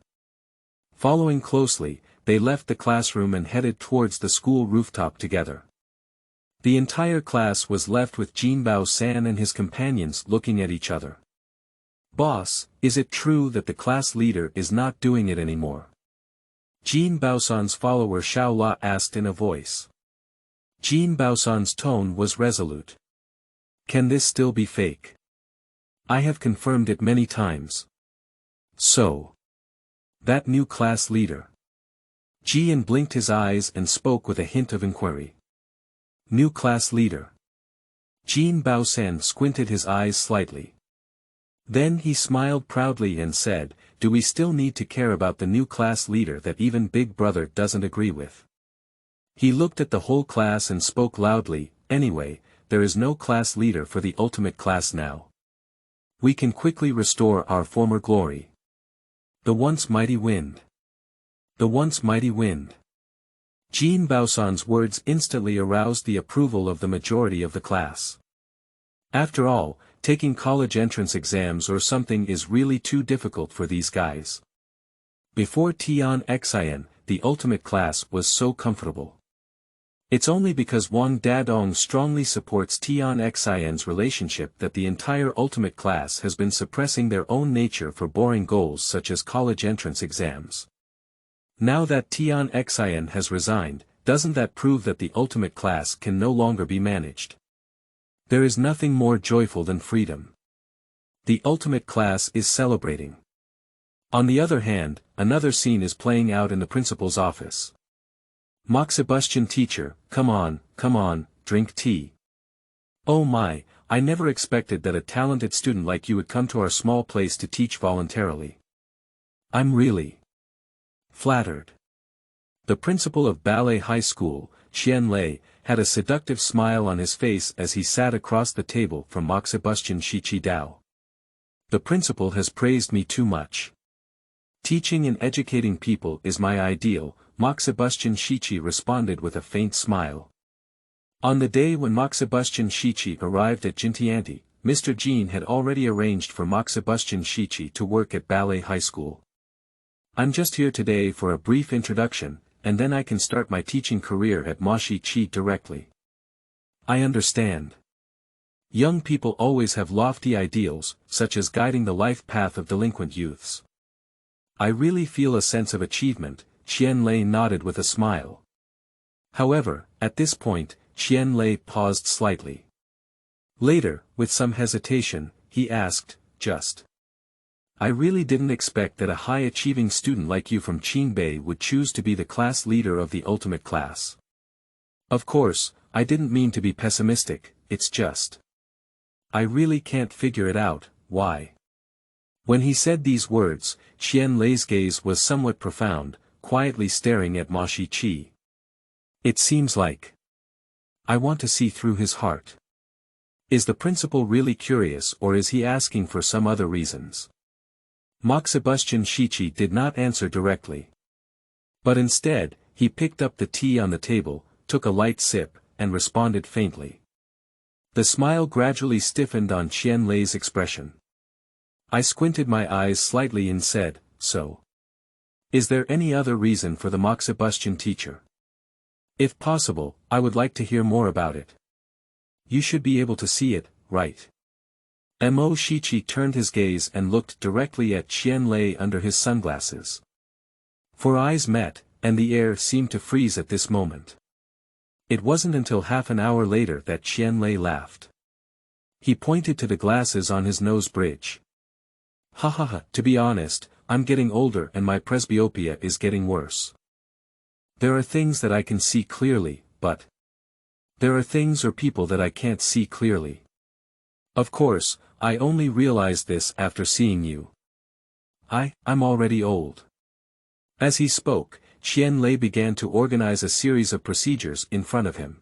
Following closely, they left the classroom and headed towards the school rooftop together. The entire class was left with Jin Bao San and his companions looking at each other. Boss, is it true that the class leader is not doing it anymore? Jin Baosan's follower Xiao La asked in a voice. Jin Baosan's tone was resolute. Can this still be fake? I have confirmed it many times. So. That new class leader. Jian blinked his eyes and spoke with a hint of inquiry. New class leader. Jin Baosan squinted his eyes slightly. Then he smiled proudly and said, do we still need to care about the new class leader that even Big Brother doesn't agree with? He looked at the whole class and spoke loudly, anyway, there is no class leader for the ultimate class now. We can quickly restore our former glory. The once mighty wind. The once mighty wind. Jin Baosan's words instantly aroused the approval of the majority of the class. After all, taking college entrance exams or something is really too difficult for these guys. Before Tian Xian, the ultimate class was so comfortable. It's only because Wang Dadong strongly supports Tian Xian's relationship that the entire ultimate class has been suppressing their own nature for boring goals such as college entrance exams. Now that Tian Xian has resigned, doesn't that prove that the ultimate class can no longer be managed? There is nothing more joyful than freedom. The ultimate class is celebrating. On the other hand, another scene is playing out in the principal's office. Moxibustion teacher, come on, drink tea. Oh my, I never expected that a talented student like you would come to our small place to teach voluntarily. I'm really flattered. The principal of Ballet High School, Qian Lei, had a seductive smile on his face as he sat across the table from Moxibustion Shiqi Dao. The principal has praised me too much. Teaching and educating people is my ideal, Moxibustion Shiqi responded with a faint smile. On the day when Moxibustion Shiqi arrived at Jintianti, Mr. Jin had already arranged for Moxibustion Shiqi to work at Ballet High School. I'm just here today for a brief introduction, and then I can start my teaching career at Moxi Qi directly. I understand. Young people always have lofty ideals, such as guiding the life path of delinquent youths. I really feel a sense of achievement, Qian Lei nodded with a smile. However, at this point, Qian Lei paused slightly. Later, with some hesitation, he asked, just. I really didn't expect that a high-achieving student like you from Qinbei would choose to be the class leader of the ultimate class. Of course, I didn't mean to be pessimistic, it's just. I really can't figure it out, why? When he said these words, Qian Lei's gaze was somewhat profound, quietly staring at Moxi Qi. It seems like. I want to see through his heart. Is the principal really curious or is he asking for some other reasons? Moxibustion Shiqi did not answer directly. But instead, he picked up the tea on the table, took a light sip, and responded faintly. The smile gradually stiffened on Qian Lei's expression. I squinted my eyes slightly and said, so. Is there any other reason for the Moxibustion teacher? If possible, I would like to hear more about it. You should be able to see it, right? Mo Shiqi turned his gaze and looked directly at Qian Lei under his sunglasses. For eyes met, and the air seemed to freeze at this moment. It wasn't until half an hour later that Qian Lei laughed. He pointed to the glasses on his nose bridge. Ha ha ha, to be honest, I'm getting older and my presbyopia is getting worse. There are things that I can see clearly, but there are things or people that I can't see clearly. Of course, I only realized this after seeing you. I'm already old. As he spoke, Qian Lei began to organize a series of procedures in front of him.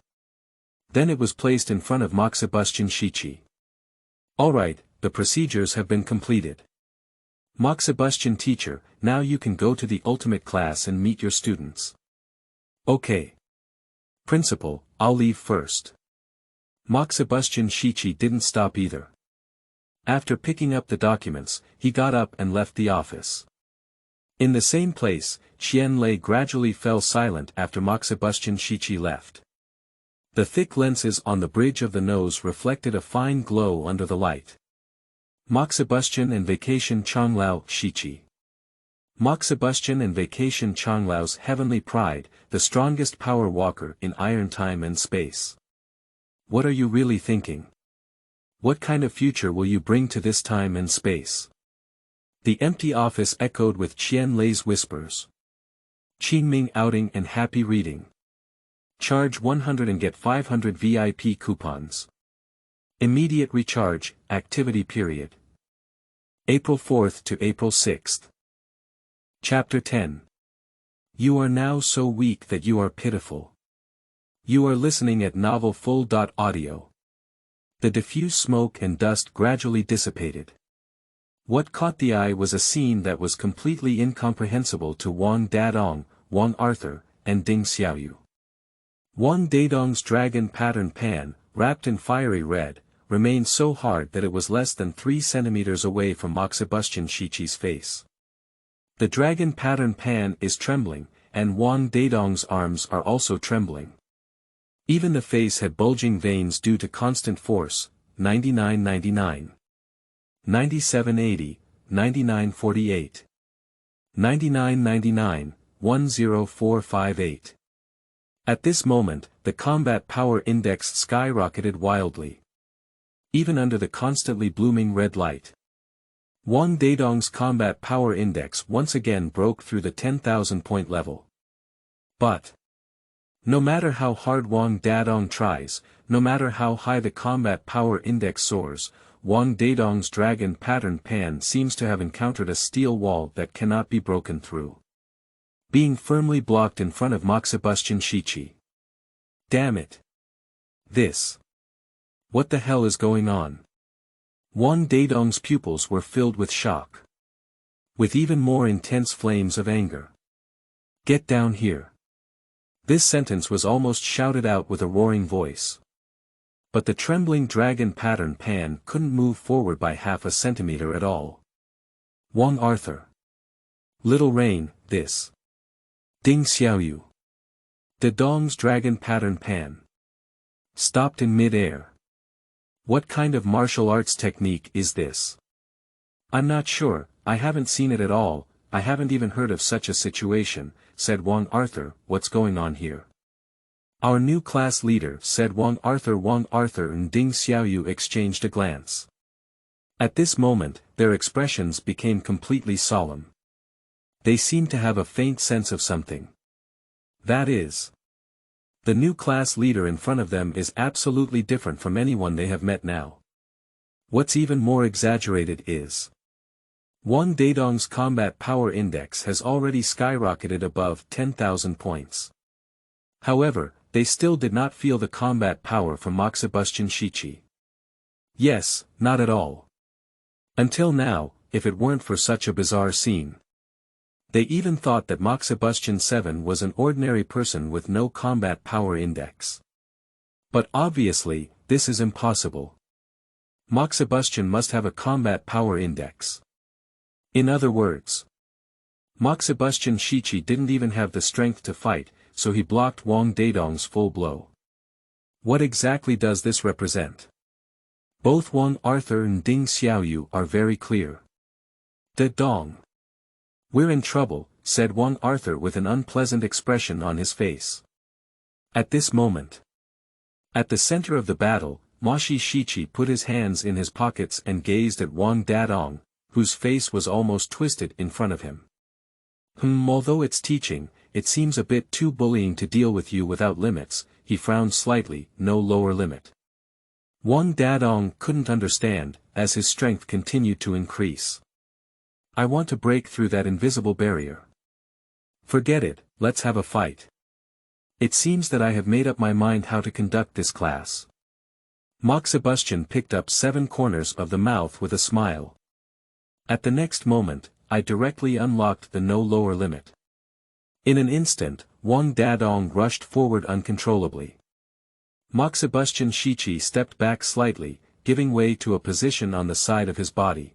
Then it was placed in front of Moxibustion Shiqi. Alright, the procedures have been completed. Moxibustion teacher, now you can go to the ultimate class and meet your students. Okay. Principal, I'll leave first. Moxibustion Shiqi didn't stop either. After picking up the documents, he got up and left the office. In the same place, Qian Lei gradually fell silent after Moxibustion Shiqi left. The thick lenses on the bridge of the nose reflected a fine glow under the light. Moxibustion and Vacation Chonglao Shiqi. Moxibustion and Vacation Changlau's heavenly pride, the strongest power walker in iron time and space. What are you really thinking? What kind of future will you bring to this time and space? The empty office echoed with Qian Lei's whispers. Qingming outing and happy reading. Charge 100 and get 500 VIP coupons. Immediate recharge, activity period. April 4th to April 6th. Chapter 10. You are now so weak that you are pitiful. You are listening at novel full.audio. The diffuse smoke and dust gradually dissipated. What caught the eye was a scene that was completely incomprehensible to Wang Dadong, Wang Arthur, and Ding Xiaoyu. Wang Dadong's dragon pattern pan, wrapped in fiery red, remained so hard that it was less than 3 centimeters away from Moxibustion Shiqi's face. The dragon pattern pan is trembling, and Wang Dadong's arms are also trembling. Even the face had bulging veins due to constant force, 9999. 9780, 9948. 9999, 10458. At this moment, the combat power index skyrocketed wildly. Even under the constantly blooming red light. Wang Dadong's combat power index once again broke through the 10,000 point level. But no matter how hard Wang Dadong tries, no matter how high the combat power index soars, Wang Dadong's dragon pattern pan seems to have encountered a steel wall that cannot be broken through. Being firmly blocked in front of Moxibustion Shiqi. Damn it! This. What the hell is going on? Wang Dadong's pupils were filled with shock. With even more intense flames of anger. Get down here. This sentence was almost shouted out with a roaring voice. But the trembling dragon pattern pan couldn't move forward by half a centimeter at all. Wang Arthur. Little Rain, this. Ding Xiaoyu. Dadong's dragon pattern pan. Stopped in mid-air. What kind of martial arts technique is this? I'm not sure, I haven't seen it at all, I haven't even heard of such a situation, said Wang Arthur. What's going on here? Our new class leader, said Wang Arthur. Wang Arthur and Ding Xiaoyu exchanged a glance. At this moment, their expressions became completely solemn. They seemed to have a faint sense of something. That is. The new class leader in front of them is absolutely different from anyone they have met now. What's even more exaggerated is Wang Dadong's combat power index has already skyrocketed above 10,000 points. However, they still did not feel the combat power from Moxibustion Shiqi. Yes, not at all. Until now, if it weren't for such a bizarre scene. They even thought that Moxibustion 7 was an ordinary person with no combat power index. But obviously, this is impossible. Moxibustion must have a combat power index. In other words, Moxibustion Shiqi didn't even have the strength to fight, so he blocked Wang Dadong's full blow. What exactly does this represent? Both Wang Arthur and Ding Xiaoyu are very clear. Dadong. We're in trouble, said Wang Arthur with an unpleasant expression on his face. At this moment. At the center of the battle, Moxi Shiqi put his hands in his pockets and gazed at Wang Dadong, whose face was almost twisted in front of him. Although it's teaching, it seems a bit too bullying to deal with you without limits, he frowned slightly, no lower limit. Wang Dadong couldn't understand, as his strength continued to increase. I want to break through that invisible barrier. Forget it, let's have a fight. It seems that I have made up my mind how to conduct this class. Moxibustion picked up 7 corners of the mouth with a smile. At the next moment, I directly unlocked the no lower limit. In an instant, Wang Dadong rushed forward uncontrollably. Moxibustion Shiqi stepped back slightly, giving way to a position on the side of his body.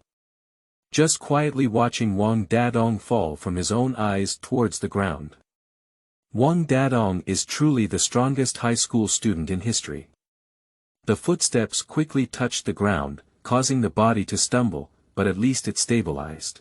Just quietly watching Wang Dadong fall from his own eyes towards the ground. Wang Dadong is truly the strongest high school student in history. The footsteps quickly touched the ground, causing the body to stumble, but at least it stabilized.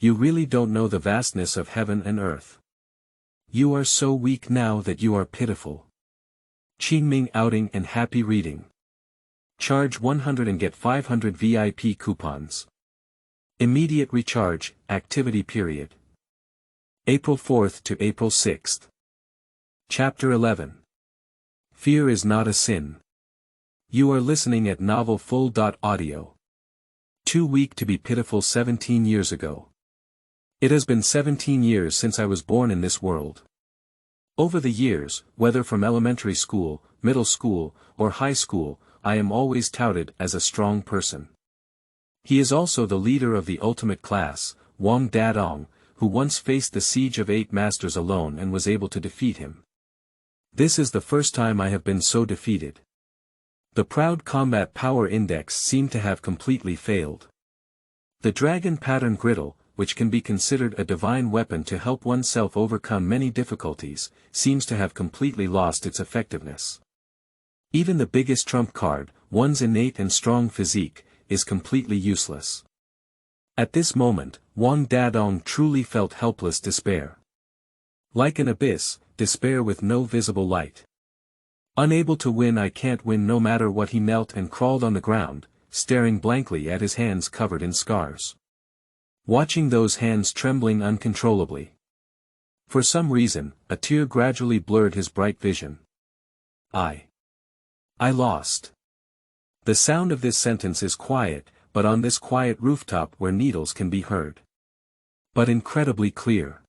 you really don't know the vastness of heaven and earth. You are so weak now that you are pitiful. Qingming outing and happy reading. Charge 100 and get 500 VIP coupons. Immediate recharge, activity period. April 4th to April 6th. Chapter 11. Fear is not a sin. You are listening at Novel Full.audio. Too weak to be pitiful 17 years ago. It has been 17 years since I was born in this world. Over the years, whether from elementary school, middle school, or high school, I am always touted as a strong person. He is also the leader of the ultimate class, Wang-Da, who once faced the siege of 8 masters alone and was able to defeat him. This is the first time I have been so defeated. The proud combat power index seemed to have completely failed. The dragon pattern griddle, which can be considered a divine weapon to help oneself overcome many difficulties, seems to have completely lost its effectiveness. Even the biggest trump card, one's innate and strong physique, is completely useless. At this moment, Wang-Da truly felt helpless despair. Like an abyss, despair with no visible light. Unable to win, I can't win no matter what. He knelt and crawled on the ground, staring blankly at his hands covered in scars. Watching those hands trembling uncontrollably. For some reason, a tear gradually blurred his bright vision. I lost. The sound of this sentence is quiet, but on this quiet rooftop where needles can be heard. But incredibly clear.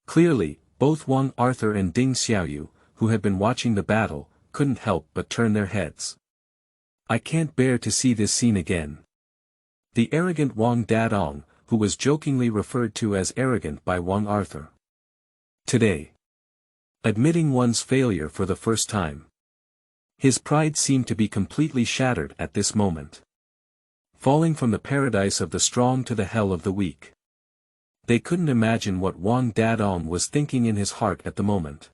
Clearly, both Wang Arthur and Ding Xiaoyu, who had been watching the battle, couldn't help but turn their heads. I can't bear to see this scene again. The arrogant Wang-Da, who was jokingly referred to as arrogant by Wang Arthur. Today. Admitting one's failure for the first time. His pride seemed to be completely shattered at this moment. Falling from the paradise of the strong to the hell of the weak. They couldn't imagine what Wang-Da was thinking in his heart at the moment.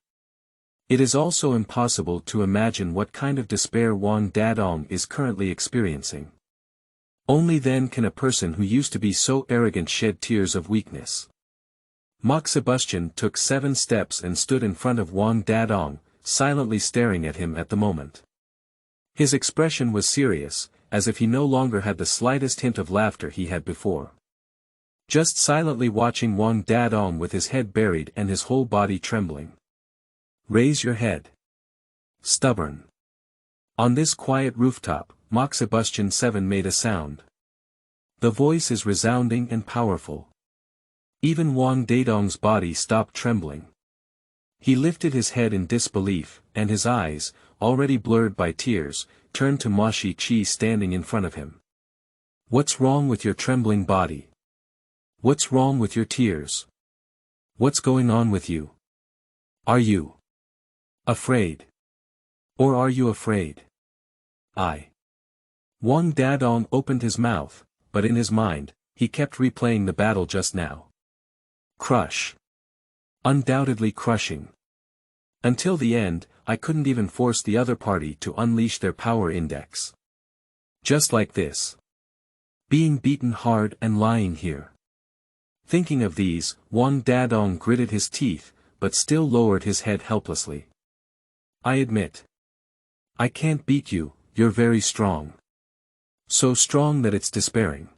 It is also impossible to imagine what kind of despair Wang-Da is currently experiencing. Only then can a person who used to be so arrogant shed tears of weakness. Moxibustion took 7 steps and stood in front of Wang-Da, silently staring at him at the moment. His expression was serious, as if he no longer had the slightest hint of laughter he had before. Just silently watching Wang-Da with his head buried and his whole body trembling. Raise your head. Stubborn. On this quiet rooftop, Moxibustion 7 made a sound. The voice is resounding and powerful. Even Wang-Da's body stopped trembling. He lifted his head in disbelief, and his eyes, already blurred by tears, turned to Ma Shiqi standing in front of him. What's wrong with your trembling body? What's wrong with your tears? What's going on with you? Are you afraid? Or are you afraid? Wang-Da opened his mouth, but in his mind, he kept replaying the battle just now. Crush. Undoubtedly crushing. Until the end, I couldn't even force the other party to unleash their power index. Just like this. Being beaten hard and lying here. Thinking of these, Wang-Da gritted his teeth, but still lowered his head helplessly. I admit. I can't beat you, you're very strong. So strong that it's despairing.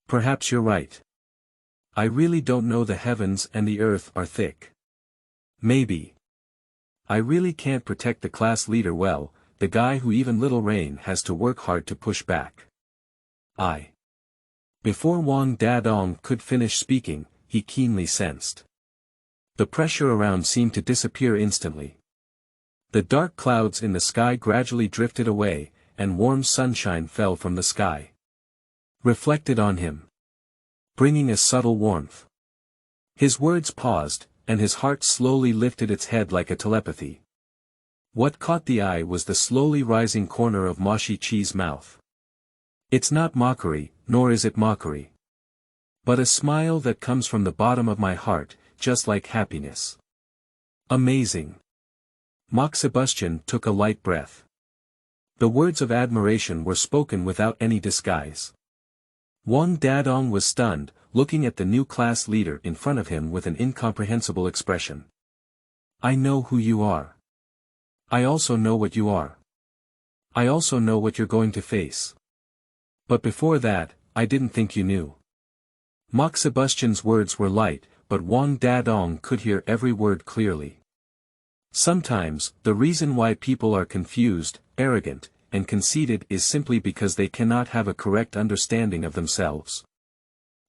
Perhaps you're right. I really don't know, the heavens and the earth are thick. Maybe. I really can't protect the class leader well, the guy who even little rain has to work hard to push back. Before Wang-Da could finish speaking, he keenly sensed. The pressure around seemed to disappear instantly. The dark clouds in the sky gradually drifted away, and warm sunshine fell from the sky. Reflected on him. Bringing a subtle warmth. His words paused, and his heart slowly lifted its head like a telepathy. What caught the eye was the slowly rising corner of Ma Shiqi's mouth. It's not mockery, nor is it mockery. But a smile that comes from the bottom of my heart, just like happiness. Amazing. Moxibustion took a light breath. The words of admiration were spoken without any disguise. Wang-Da was stunned, looking at the new class leader in front of him with an incomprehensible expression. I know who you are. I also know what you are. I also know what you're going to face. But before that, I didn't think you knew. Moxibustion's words were light, but Wang Dadong could hear every word clearly. Sometimes, the reason why people are confused, arrogant, and conceited is simply because they cannot have a correct understanding of themselves.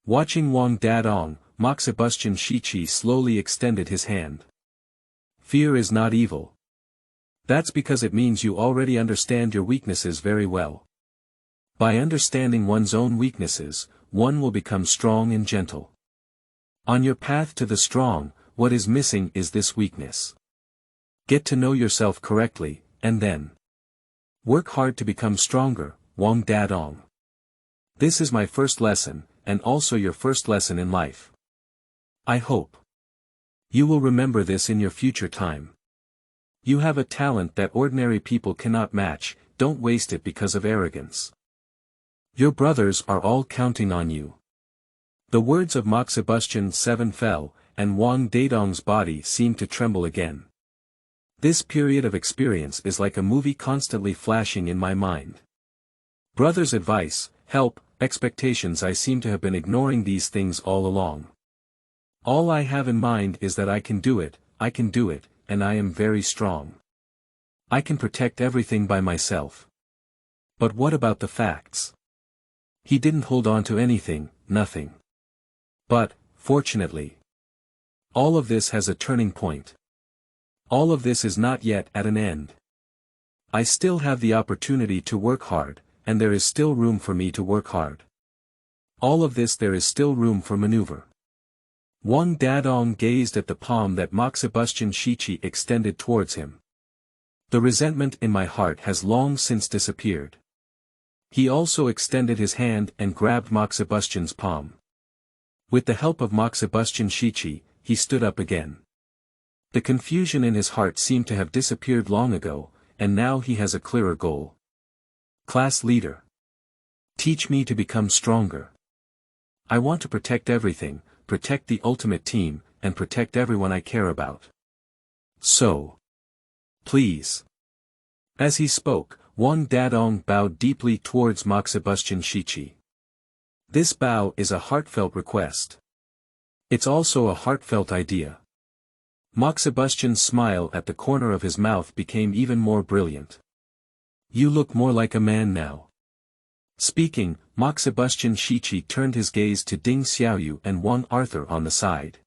Watching Wang Dadong, Moxibustion Shiqi slowly extended his hand. Fear is not evil. That's because it means you already understand your weaknesses very well. By understanding one's own weaknesses, one will become strong and gentle. On your path to the strong, what is missing is this weakness. Get to know yourself correctly, and then work hard to become stronger, Wang Dadong. This is my first lesson, and also your first lesson in life. I hope you will remember this in your future time. You have a talent that ordinary people cannot match, don't waste it because of arrogance. Your brothers are all counting on you. The words of Moxibustion 7 fell, and Wang Dadong's body seemed to tremble again. This period of experience is like a movie constantly flashing in my mind. Brothers' advice, help, expectations. I seem to have been ignoring these things all along. All I have in mind is that I can do it, and I am very strong. I can protect everything by myself. But what about the facts? He didn't hold on to anything, nothing. But, fortunately, all of this has a turning point. All of this is not yet at an end. I still have the opportunity to work hard, and there is still room for me to work hard. All of this there is still room for maneuver. Wang Dadong gazed at the palm that Moxibustion Shiqi extended towards him. The resentment in my heart has long since disappeared. He also extended his hand and grabbed Moxibustion's palm. With the help of Moxibustion Shiqi, he stood up again. The confusion in his heart seemed to have disappeared long ago, and now he has a clearer goal. Class leader. Teach me to become stronger. I want to protect everything, protect the ultimate team, and protect everyone I care about. So, please. As he spoke, Wang Dadong bowed deeply towards Moxibustion Shiqi. This bow is a heartfelt request. It's also a heartfelt idea. Moxibustion's smile at the corner of his mouth became even more brilliant. You look more like a man now. Speaking, Moxibustion Shiqi turned his gaze to Ding Xiaoyu and Wang Arthur on the side.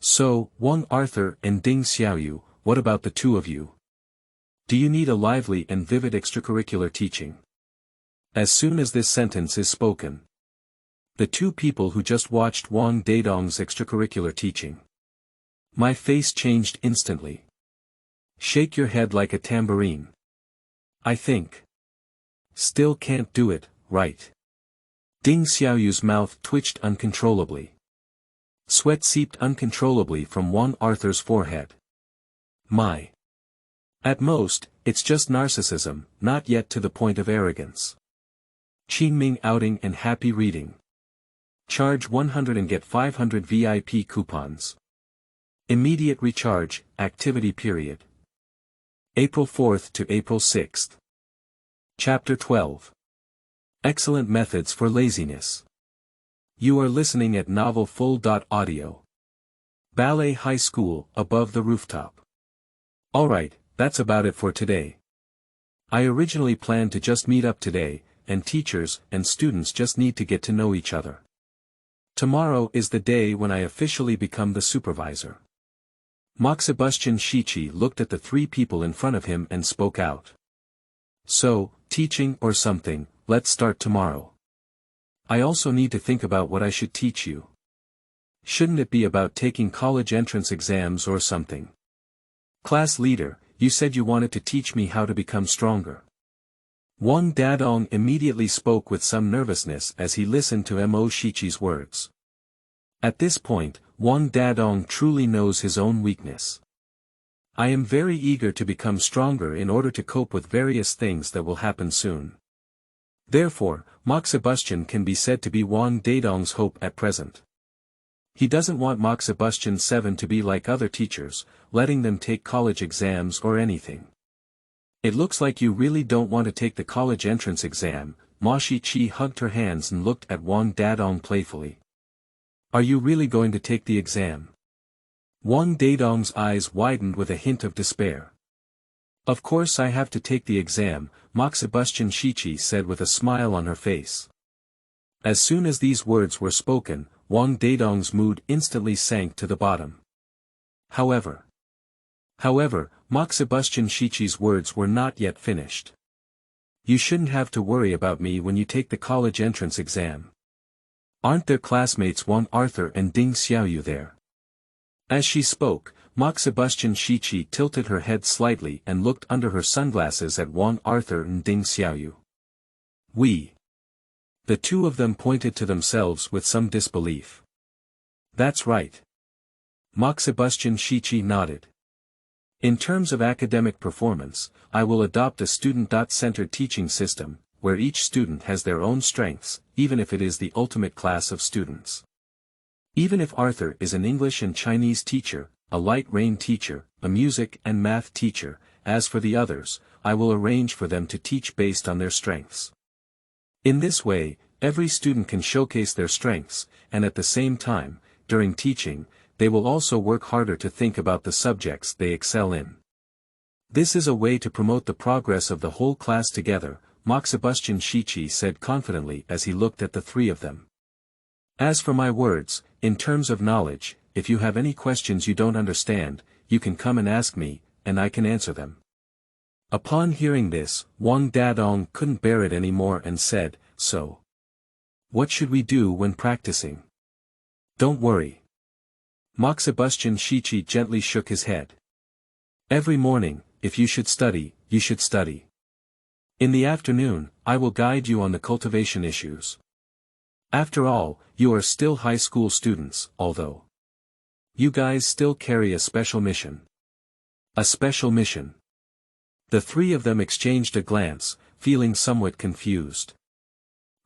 So, Wang Arthur and Ding Xiaoyu, what about the two of you? Do you need a lively and vivid extracurricular teaching? As soon as this sentence is spoken, the two people who just watched Wang Dadong's extracurricular teaching. My face changed instantly. Shake your head like a tambourine. I think. Still can't do it, right? Ding Xiaoyu's mouth twitched uncontrollably. Sweat seeped uncontrollably from Wang Arthur's forehead. My. At most, it's just narcissism, not yet to the point of arrogance. Qingming outing and happy reading. Charge 100 and get 500 VIP coupons. Immediate recharge, activity period. April 4th to April 6th. Chapter 12. Excellent methods for laziness. You are listening at novelfull.audio. Ballet High School, above the rooftop. Alright, that's about it for today. I originally planned to just meet up today, and teachers and students just need to get to know each other. Tomorrow is the day when I officially become the supervisor. Moxibustion Shiqi looked at the three people in front of him and spoke out. So, teaching or something, let's start tomorrow. I also need to think about what I should teach you. Shouldn't it be about taking college entrance exams or something? Class leader, you said you wanted to teach me how to become stronger. Wang Dadong immediately spoke with some nervousness as he listened to Mo Shiqi's words. At this point, Wang Dadong truly knows his own weakness. I am very eager to become stronger in order to cope with various things that will happen soon. Therefore, Moxibustion can be said to be Wang Dadong's hope at present. He doesn't want Moxibustion 7 to be like other teachers, letting them take college exams or anything. It looks like you really don't want to take the college entrance exam. Ma Shiqi hugged her hands and looked at Wang Dadong playfully. Are you really going to take the exam? Wang Dadong's eyes widened with a hint of despair. Of course I have to take the exam, Moxibustion Shiqi said with a smile on her face. As soon as these words were spoken, Wang Dadong's mood instantly sank to the bottom. However, Moxibustion Shiqi's words were not yet finished. You shouldn't have to worry about me when you take the college entrance exam. Aren't their classmates Wang Arthur and Ding Xiaoyu there? As she spoke, Moxibustion Shiqi tilted her head slightly and looked under her sunglasses at Wang Arthur and Ding Xiaoyu. We. The two of them pointed to themselves with some disbelief. That's right. Moxibustion Shiqi nodded. In terms of academic performance, I will adopt a student-centered teaching system, where each student has their own strengths, even if it is the ultimate class of students. Even if Arthur is an English and Chinese teacher, a light rain teacher, a music and math teacher, as for the others, I will arrange for them to teach based on their strengths. In this way, every student can showcase their strengths, and at the same time, during teaching, they will also work harder to think about the subjects they excel in. This is a way to promote the progress of the whole class together, Moxibustion Shiqi said confidently as he looked at the three of them. As for my words, in terms of knowledge, if you have any questions you don't understand, you can come and ask me, and I can answer them. Upon hearing this, Wang Dadong couldn't bear it anymore and said, So. What should we do when practicing? Don't worry. Moxibustion Shiqi gently shook his head. Every morning, if you should study, you should study. In the afternoon, I will guide you on the cultivation issues. After all, you are still high school students, although you guys still carry a special mission. A special mission. The three of them exchanged a glance, feeling somewhat confused.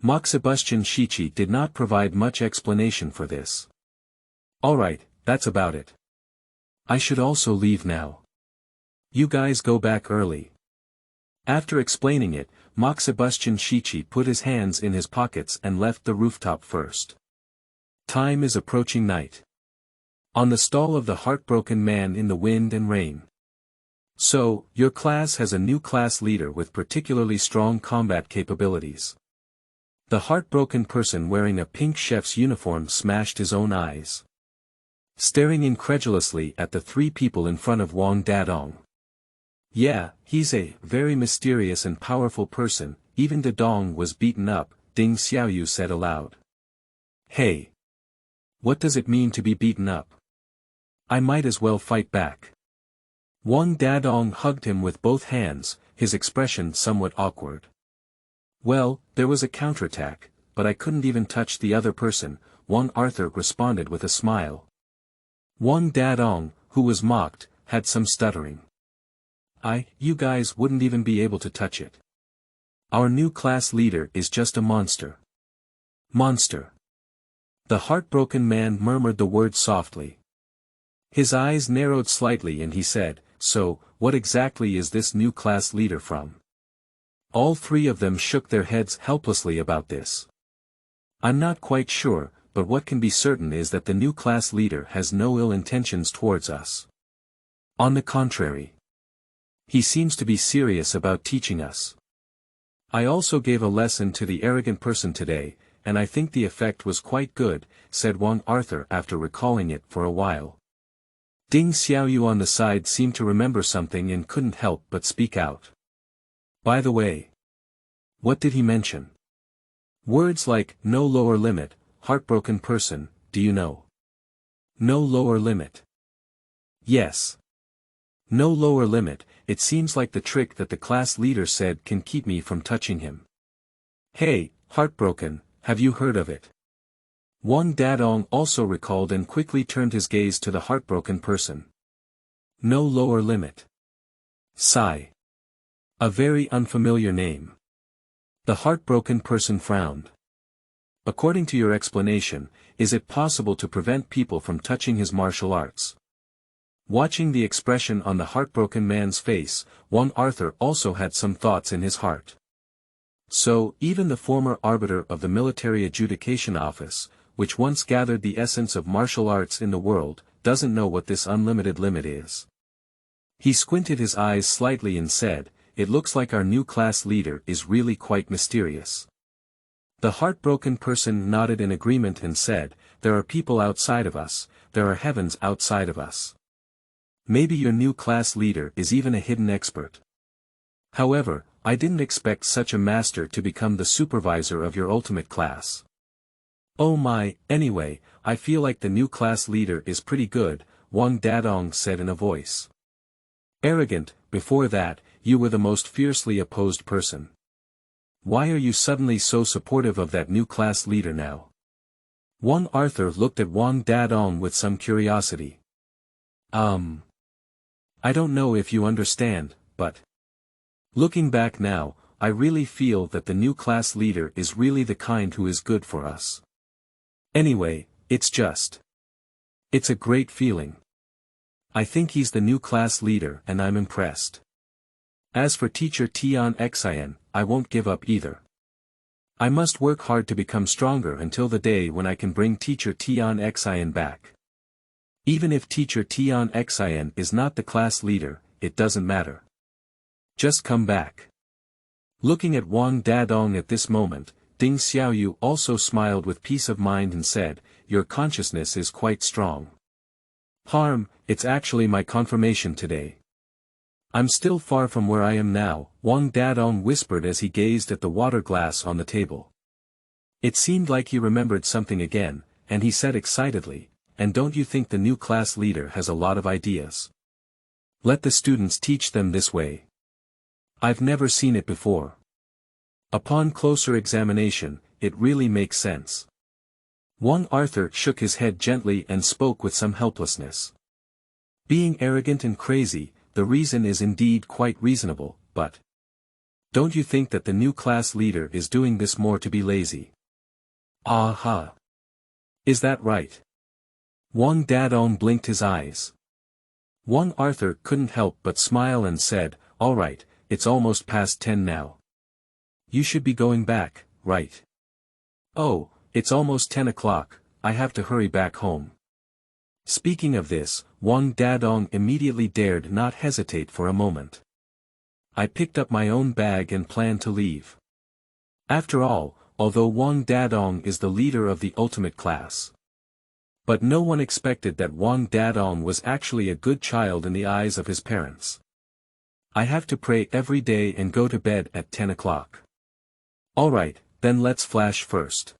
Moxibustion Shiqi did not provide much explanation for this. Alright, that's about it. I should also leave now. You guys go back early. After explaining it, Moxibustion Shiqi put his hands in his pockets and left the rooftop first. Time is approaching night. On the stall of the heartbroken man in the wind and rain. So, your class has a new class leader with particularly strong combat capabilities. The heartbroken person wearing a pink chef's uniform smashed his own eyes, staring incredulously at the three people in front of Wang Dadong. Yeah, he's a very mysterious and powerful person, even Dadong was beaten up, Ding Xiaoyu said aloud. Hey! What does it mean to be beaten up? I might as well fight back. Wang Dadong hugged him with both hands, his expression somewhat awkward. Well, there was a counterattack, but I couldn't even touch the other person, Wang Arthur responded with a smile. Wang Dadong, who was mocked, had some stuttering. You guys wouldn't even be able to touch it. Our new class leader is just a monster. Monster. The heartbroken man murmured the word softly. His eyes narrowed slightly and he said, So, what exactly is this new class leader from? All three of them shook their heads helplessly about this. I'm not quite sure, but what can be certain is that the new class leader has no ill intentions towards us. On the contrary. He seems to be serious about teaching us. I also gave a lesson to the arrogant person today, and I think the effect was quite good, said Wang Arthur after recalling it for a while. Ding Xiaoyu on the side seemed to remember something and couldn't help but speak out. By the way. What did he mention? Words like, no lower limit, heartbroken person, do you know? No lower limit. Yes. No lower limit, it seems like the trick that the class leader said can keep me from touching him. Hey, heartbroken, have you heard of it? Wang Dadong also recalled and quickly turned his gaze to the heartbroken person. No lower limit. Sigh. A very unfamiliar name. The heartbroken person frowned. According to your explanation, is it possible to prevent people from touching his martial arts? Watching the expression on the heartbroken man's face, Wang Arthur also had some thoughts in his heart. So, even the former arbiter of the military adjudication office, which once gathered the essence of martial arts in the world, doesn't know what this unlimited limit is. He squinted his eyes slightly and said, "It looks like our new class leader is really quite mysterious." The heartbroken person nodded in agreement and said, "There are people outside of us, there are heavens outside of us. Maybe your new class leader is even a hidden expert. However, I didn't expect such a master to become the supervisor of your ultimate class." "Oh my, anyway, I feel like the new class leader is pretty good," Wang Dadong said in a voice. "Arrogant, before that, you were the most fiercely opposed person. Why are you suddenly so supportive of that new class leader now?" Wang Arthur looked at Wang Dadong with some curiosity. I don't know if you understand, but looking back now, I really feel that the new class leader is really the kind who is good for us. Anyway, it's a great feeling. I think he's the new class leader and I'm impressed. As for teacher Qian, I won't give up either. I must work hard to become stronger until the day when I can bring teacher Qian back. Even if teacher Qian is not the class leader, it doesn't matter. Just come back. Looking at Wang Dadong at this moment, Ding Xiaoyu also smiled with peace of mind and said, "Your consciousness is quite strong. Harm, it's actually my confirmation today. I'm still far from where I am now," Wang Dadong whispered as he gazed at the water glass on the table. It seemed like he remembered something again, and he said excitedly, "And don't you think the new class leader has a lot of ideas? Let the students teach them this way. I've never seen it before. Upon closer examination, it really makes sense." Wang Arthur shook his head gently and spoke with some helplessness. "Being arrogant and crazy, the reason is indeed quite reasonable, but don't you think that the new class leader is doing this more to be lazy?" "Aha! Is that right?" Wang Dadong blinked his eyes. Wang Arthur couldn't help but smile and said, "All right, it's almost past 10 now. You should be going back, right?" "Oh, it's almost 10 o'clock, I have to hurry back home." Speaking of this, Wang Dadong immediately dared not hesitate for a moment. "I picked up my own bag and planned to leave." After all, although Wang Dadong is the leader of the ultimate class, but no one expected that Wang Dadong was actually a good child in the eyes of his parents. "I have to pray every day and go to bed at 10 o'clock. Alright, then let's flash first.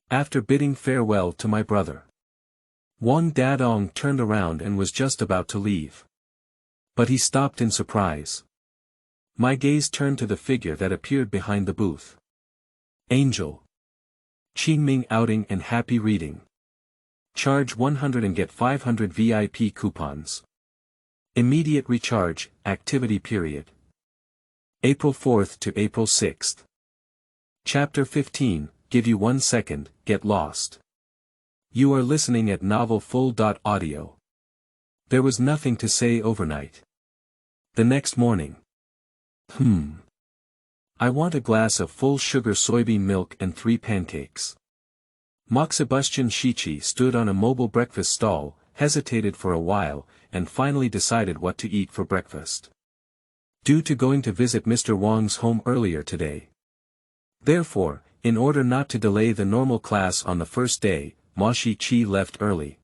After bidding farewell to my brother." Wang Dadong turned around and was just about to leave. But he stopped in surprise. My gaze turned to the figure that appeared behind the booth. "Angel. Qingming outing and happy reading. Charge 100 and get 500 VIP coupons. Immediate recharge, activity period. April 4th to April 6th. Chapter 15, give you 1 second, get lost. You are listening at Novel Full.audio. There was nothing to say overnight. The next morning. I want a glass of full sugar soybean milk and 3 pancakes. Moxibustion Shiqi stood on a mobile breakfast stall, hesitated for a while, and finally decided what to eat for breakfast. Due to going to visit Mr. Wang's home earlier today. Therefore, in order not to delay the normal class on the first day, Ma Shiqi left early.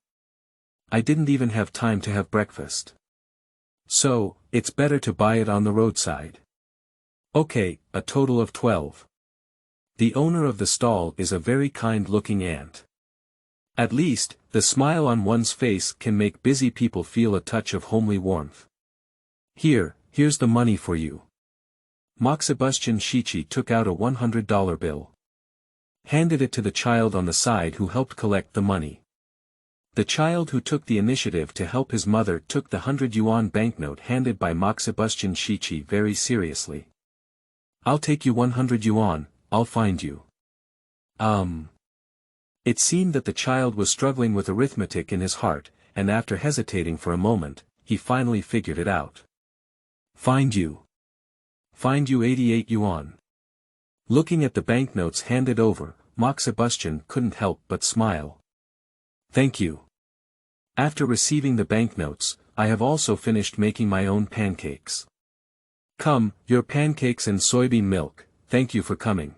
I didn't even have time to have breakfast. So, it's better to buy it on the roadside. Okay, a total of 12. The owner of the stall is a very kind-looking aunt. At least, the smile on one's face can make busy people feel a touch of homely warmth. Here's the money for you. Moxibustion Shiqi took out a $100 bill. Handed it to the child on the side who helped collect the money. The child who took the initiative to help his mother took the 100 yuan banknote handed by Moxibustion Shiqi very seriously. I'll take you 100 yuan, I'll find you. It seemed that the child was struggling with arithmetic in his heart, and after hesitating for a moment, he finally figured it out. Find you 88 yuan. Looking at the banknotes handed over, Moxibustion couldn't help but smile. Thank you. After receiving the banknotes, I have also finished making my own pancakes. Come, your pancakes and soybean milk, thank you for coming.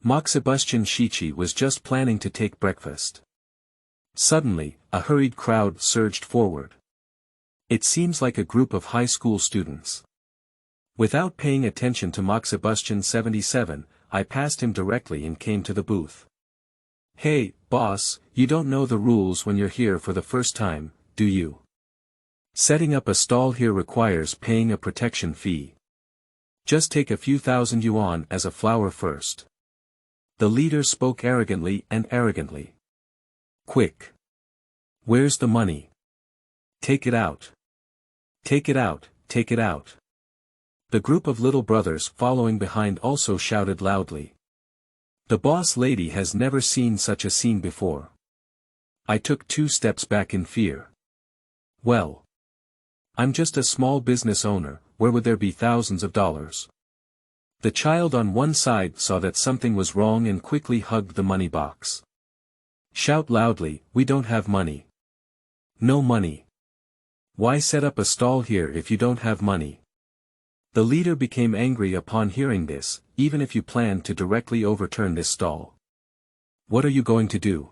Moxibustion Shiqi was just planning to take breakfast. Suddenly, a hurried crowd surged forward. It seems like a group of high school students. Without paying attention to Moxibustion 77, I passed him directly and came to the booth. Hey, boss, you don't know the rules when you're here for the first time, do you? Setting up a stall here requires paying a protection fee. Just take a few thousand yuan as a flower first. The leader spoke arrogantly. Quick. Where's the money? Take it out. Take it out, take it out. The group of little brothers following behind also shouted loudly. The boss lady has never seen such a scene before. I took 2 steps back in fear. Well. I'm just a small business owner, where would there be thousands of dollars? The child on one side saw that something was wrong and quickly hugged the money box. Shout loudly, we don't have money. No money. Why set up a stall here if you don't have money? The leader became angry upon hearing this, even if you plan to directly overturn this stall. What are you going to do?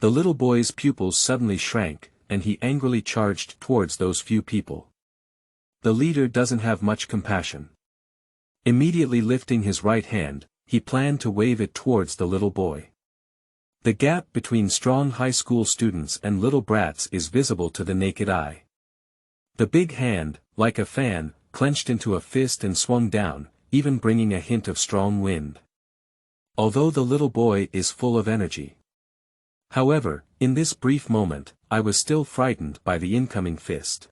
The little boy's pupils suddenly shrank, and he angrily charged towards those few people. The leader doesn't have much compassion. Immediately lifting his right hand, he planned to wave it towards the little boy. The gap between strong high school students and little brats is visible to the naked eye. The big hand, like a fan, clenched into a fist and swung down, even bringing a hint of strong wind. Although the little boy is full of energy. However, in this brief moment, I was still frightened by the incoming fist.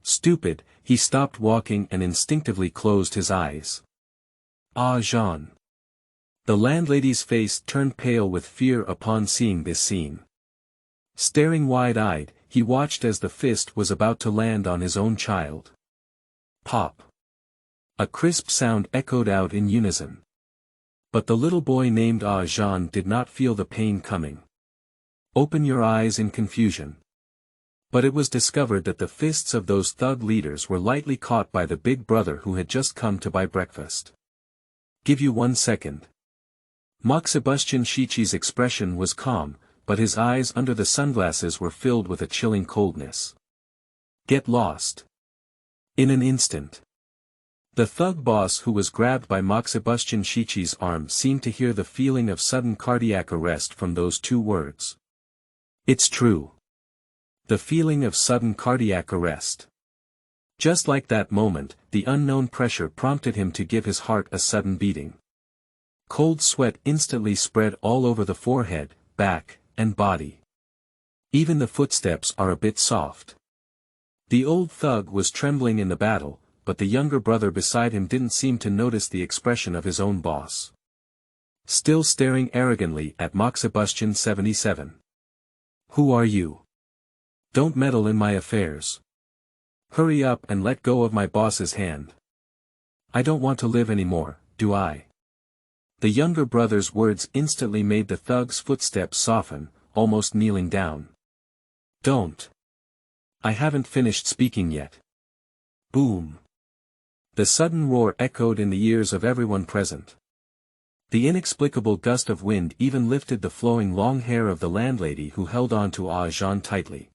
Stupid, he stopped walking and instinctively closed his eyes. Ah Jean. The landlady's face turned pale with fear upon seeing this scene. Staring wide-eyed, he watched as the fist was about to land on his own child. Pop. A crisp sound echoed out in unison. But the little boy named Ah Jean did not feel the pain coming. Open your eyes in confusion. But it was discovered that the fists of those thug leaders were lightly caught by the big brother who had just come to buy breakfast. Give you 1 second. Moxibustion Shiqi's expression was calm, but his eyes under the sunglasses were filled with a chilling coldness. Get lost. In an instant. The thug boss who was grabbed by Moxibustion Shiqi's arm seemed to hear the feeling of sudden cardiac arrest from those 2 words. It's true. The feeling of sudden cardiac arrest. Just like that moment, the unknown pressure prompted him to give his heart a sudden beating. Cold sweat instantly spread all over the forehead, back, and body. Even the footsteps are a bit soft. The old thug was trembling in the battle, but the younger brother beside him didn't seem to notice the expression of his own boss. Still staring arrogantly at Moxibustion 77. Who are you? Don't meddle in my affairs. Hurry up and let go of my boss's hand. I don't want to live anymore, do I? The younger brother's words instantly made the thug's footsteps soften, almost kneeling down. Don't. I haven't finished speaking yet. Boom. The sudden roar echoed in the ears of everyone present. The inexplicable gust of wind even lifted the flowing long hair of the landlady who held on to Ah Jean tightly.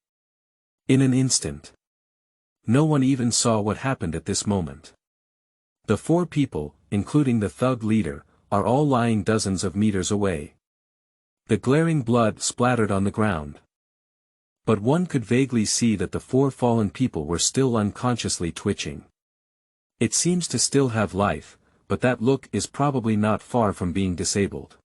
In an instant. No one even saw what happened at this moment. The 4 people, including the thug leader, are all lying dozens of meters away. The glaring blood splattered on the ground. But one could vaguely see that the 4 fallen people were still unconsciously twitching. It seems to still have life, but that look is probably not far from being disabled.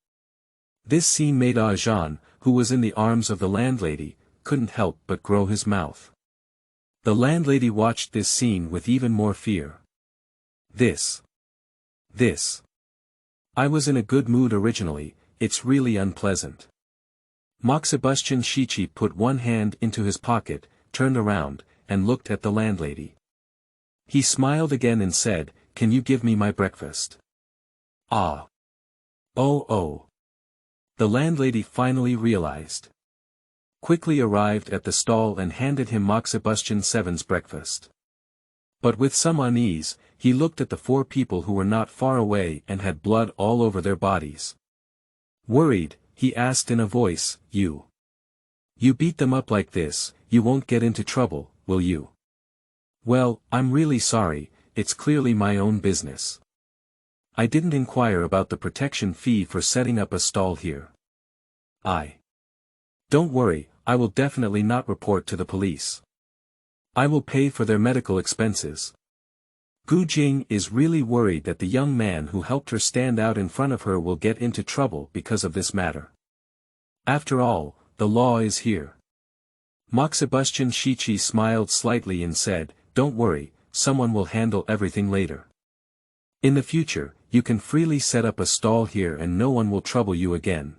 This scene made Ah Jean, who was in the arms of the landlady, couldn't help but grow his mouth. The landlady watched this scene with even more fear. This. This. I was in a good mood originally, it's really unpleasant. Moxibustion Shiqi put one hand into his pocket, turned around, and looked at the landlady. He smiled again and said, "Can you give me my breakfast?" Ah. Oh. The landlady finally realized. Quickly arrived at the stall and handed him Moxibustion 7's breakfast. But with some unease, he looked at the 4 people who were not far away and had blood all over their bodies. Worried, he asked in a voice, You beat them up like this, you won't get into trouble, will you?" "Well, I'm really sorry, it's clearly my own business. I didn't inquire about the protection fee for setting up a stall here." "Don't worry, I will definitely not report to the police. I will pay for their medical expenses." Gu Jing is really worried that the young man who helped her stand out in front of her will get into trouble because of this matter. After all, the law is here. Moxibustion Shiqi smiled slightly and said, "Don't worry, someone will handle everything later. In the future, you can freely set up a stall here and no one will trouble you again."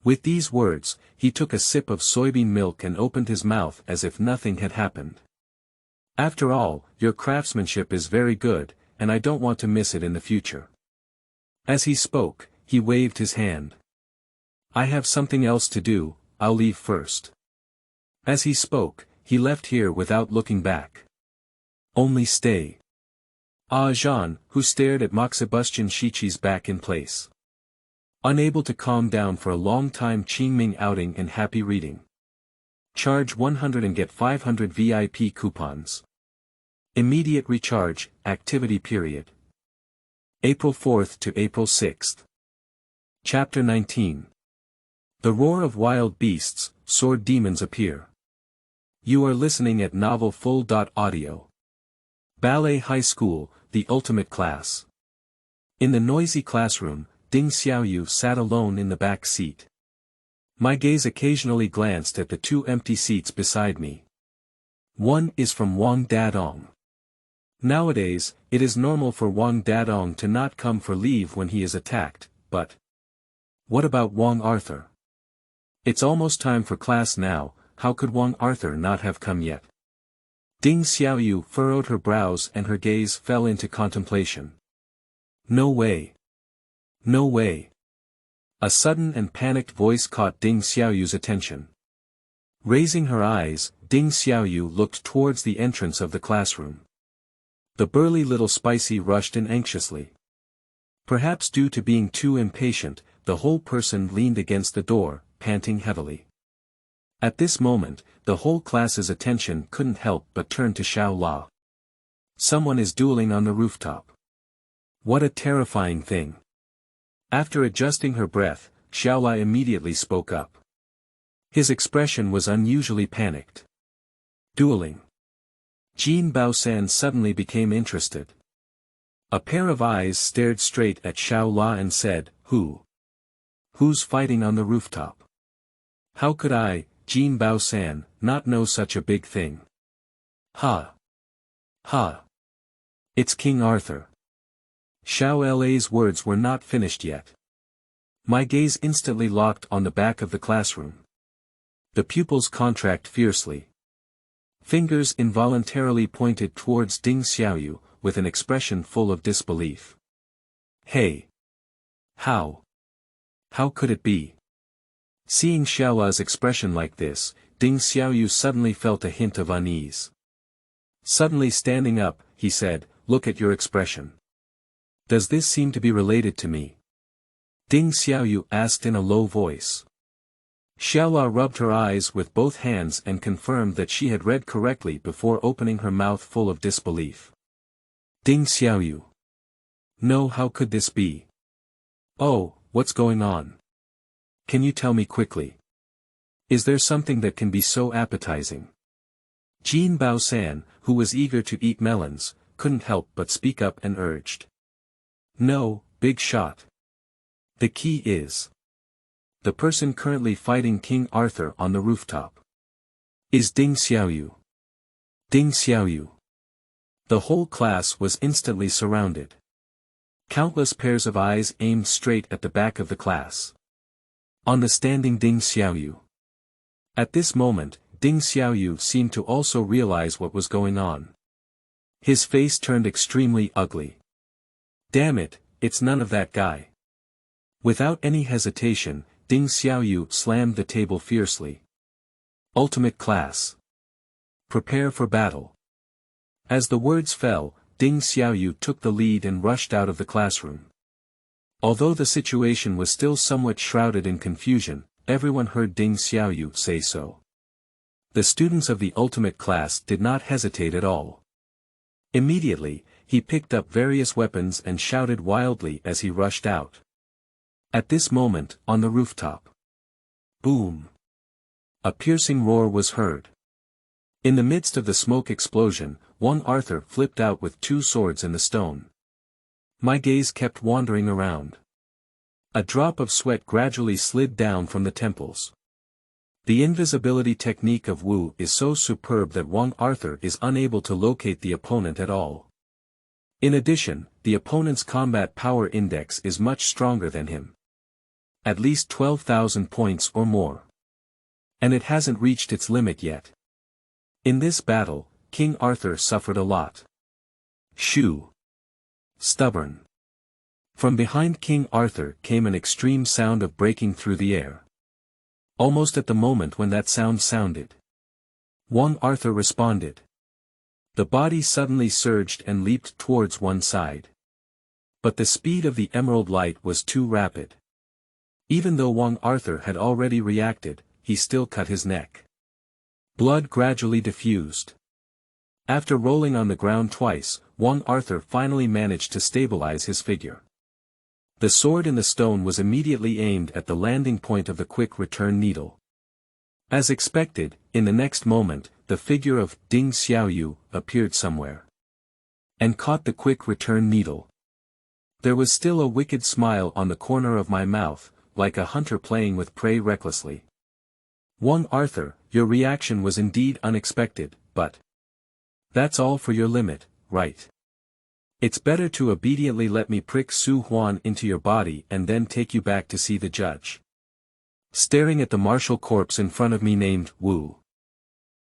With these words, he took a sip of soybean milk and opened his mouth as if nothing had happened. "After all, your craftsmanship is very good, and I don't want to miss it in the future." As he spoke, he waved his hand. "I have something else to do, I'll leave first." As he spoke, he left here without looking back. "Only stay." Jean, who stared at Moxibustion Shiqi's back in place. Unable to calm down for a long time. Qingming outing and happy reading. Charge 100 and get 500 VIP coupons. Immediate recharge, activity period. April 4th to April 6th. Chapter 19. The roar of wild beasts, sword demons appear. You are listening at Novel Full.audio. Ballet High School, the ultimate class. In the noisy classroom, Ding Xiaoyu sat alone in the back seat. My gaze occasionally glanced at the 2 empty seats beside me. One is from Wang Dadong. Nowadays, it is normal for Wang Dadong to not come for leave when he is attacked, but what about Wang Arthur? It's almost time for class now, how could Wang Arthur not have come yet? Ding Xiaoyu furrowed her brows and her gaze fell into contemplation. No way. No way. A sudden and panicked voice caught Ding Xiaoyu's attention. Raising her eyes, Ding Xiaoyu looked towards the entrance of the classroom. The burly little spicy rushed in anxiously. Perhaps due to being too impatient, the whole person leaned against the door, panting heavily. At this moment, the whole class's attention couldn't help but turn to Xiao La. Someone is dueling on the rooftop. What a terrifying thing. After adjusting her breath, Xiao La immediately spoke up. His expression was unusually panicked. Dueling. Jin Baosan suddenly became interested. A pair of eyes stared straight at Xiao La and said, Who's fighting on the rooftop? How could I, Jin Baosan, not know such a big thing? Ha! It's King Arthur. Xiao La's words were not finished yet. My gaze instantly locked on the back of the classroom. The pupils contract fiercely. Fingers involuntarily pointed towards Ding Xiaoyu, with an expression full of disbelief. Hey! How could it be? Seeing Xiaola's expression like this, Ding Xiaoyu suddenly felt a hint of unease. Suddenly standing up, he said, Look at your expression. Does this seem to be related to me? Ding Xiaoyu asked in a low voice. Xiaola rubbed her eyes with both hands and confirmed that she had read correctly before opening her mouth full of disbelief. Ding Xiaoyu. No, how could this be? Oh, what's going on? Can you tell me quickly? Is there something that can be so appetizing? Jin Baosan, who was eager to eat melons, couldn't help but speak up and urged. No, big shot. The key is the person currently fighting King Arthur on the rooftop is Ding Xiaoyu. Ding Xiaoyu. The whole class was instantly surrounded. Countless pairs of eyes aimed straight at the back of the class. On the standing Ding Xiaoyu. At this moment, Ding Xiaoyu seemed to also realize what was going on. His face turned extremely ugly. Damn it, it's none of that guy. Without any hesitation, Ding Xiaoyu slammed the table fiercely. Ultimate class. Prepare for battle. As the words fell, Ding Xiaoyu took the lead and rushed out of the classroom. Although the situation was still somewhat shrouded in confusion, everyone heard Ding Xiaoyu say so. The students of the ultimate class did not hesitate at all. Immediately, he picked up various weapons and shouted wildly as he rushed out. At this moment, on the rooftop. Boom! A piercing roar was heard. In the midst of the smoke explosion, Wang Arthur flipped out with 2 swords in the stone. My gaze kept wandering around. A drop of sweat gradually slid down from the temples. The invisibility technique of Wu is so superb that Wang Arthur is unable to locate the opponent at all. In addition, the opponent's combat power index is much stronger than him. At least 12,000 points or more. And it hasn't reached its limit yet. In this battle, King Arthur suffered a lot. Shoo! Stubborn. From behind King Arthur came an extreme sound of breaking through the air. Almost at the moment when that sound sounded, Wang Arthur responded. The body suddenly surged and leaped towards one side. But the speed of the emerald light was too rapid. Even though Wang Arthur had already reacted, he still cut his neck. Blood gradually diffused. After rolling on the ground twice, Wang Arthur finally managed to stabilize his figure. The sword in the stone was immediately aimed at the landing point of the quick return needle. As expected, in the next moment, the figure of Ding Xiaoyu appeared somewhere. And caught the quick return needle. There was still a wicked smile on the corner of my mouth, like a hunter playing with prey recklessly. Wang Arthur, your reaction was indeed unexpected, but that's all for your limit, right? It's better to obediently let me prick Su Huan into your body and then take you back to see the judge. Staring at the martial corpse in front of me named Wu.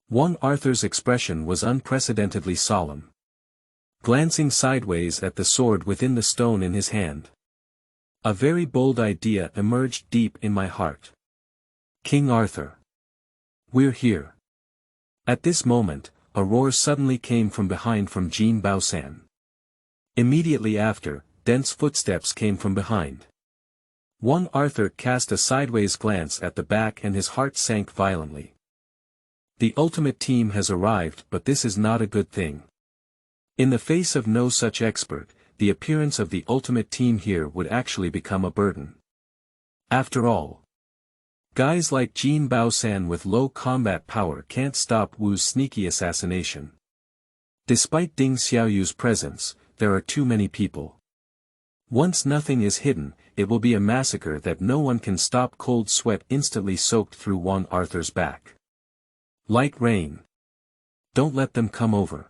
Wang Arthur's expression was unprecedentedly solemn. Glancing sideways at the sword within the stone in his hand. A very bold idea emerged deep in my heart. King Arthur. We're here. At this moment, a roar suddenly came from behind from Jin Baosan. Immediately after, dense footsteps came from behind. Wang Arthur cast a sideways glance at the back and his heart sank violently. The ultimate team has arrived, but this is not a good thing. In the face of no such expert, the appearance of the ultimate team here would actually become a burden. After all, guys like Jin Baosan with low combat power can't stop Wu's sneaky assassination. Despite Ding Xiaoyu's presence, there are too many people. Once nothing is hidden, it will be a massacre that no one can stop. Cold sweat instantly soaked through Wang Arthur's back. Light rain. Don't let them come over.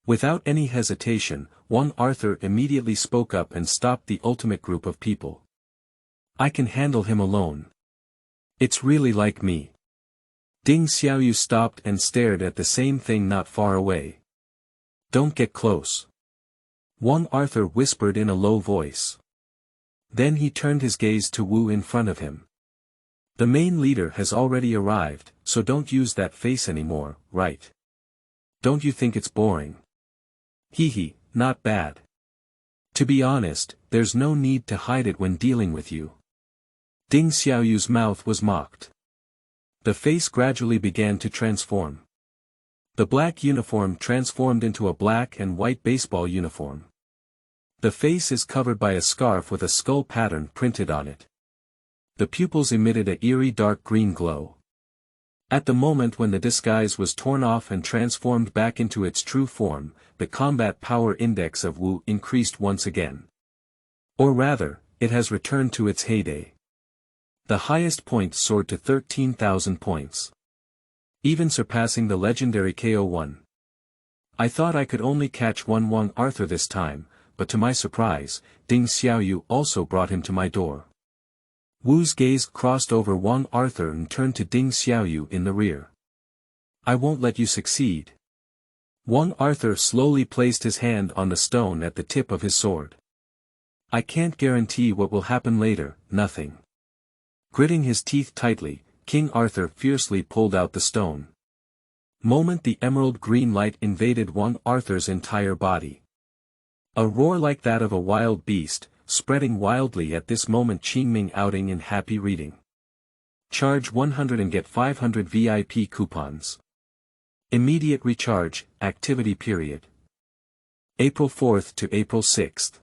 Without any hesitation, Wang Arthur immediately spoke up and stopped the ultimate group of people. I can handle him alone. It's really like me. Ding Xiaoyu stopped and stared at the same thing not far away. Don't get close. Wang Arthur whispered in a low voice. Then he turned his gaze to Wu in front of him. The main leader has already arrived, so don't use that face anymore, right? Don't you think it's boring? Hehe, not bad. To be honest, there's no need to hide it when dealing with you. Ding Xiaoyu's mouth was mocked. The face gradually began to transform. The black uniform transformed into a black and white baseball uniform. The face is covered by a scarf with a skull pattern printed on it. The pupils emitted a eerie dark green glow. At the moment when the disguise was torn off and transformed back into its true form, the combat power index of Wu increased once again. Or rather, it has returned to its heyday. The highest point soared to 13,000 points. Even surpassing the legendary KO1. I thought I could only catch one Wang Arthur this time, but to my surprise, Ding Xiaoyu also brought him to my door. Wu's gaze crossed over Wang Arthur and turned to Ding Xiaoyu in the rear. I won't let you succeed. Wang Arthur slowly placed his hand on the stone at the tip of his sword. I can't guarantee what will happen later, nothing. Gritting his teeth tightly, King Arthur fiercely pulled out the stone. Moment the emerald green light invaded Wang Arthur's entire body. A roar like that of a wild beast, spreading wildly at this moment. Qingming outing in happy reading. Charge 100 and get 500 VIP coupons. Immediate recharge, activity period. April 4th to April 6th.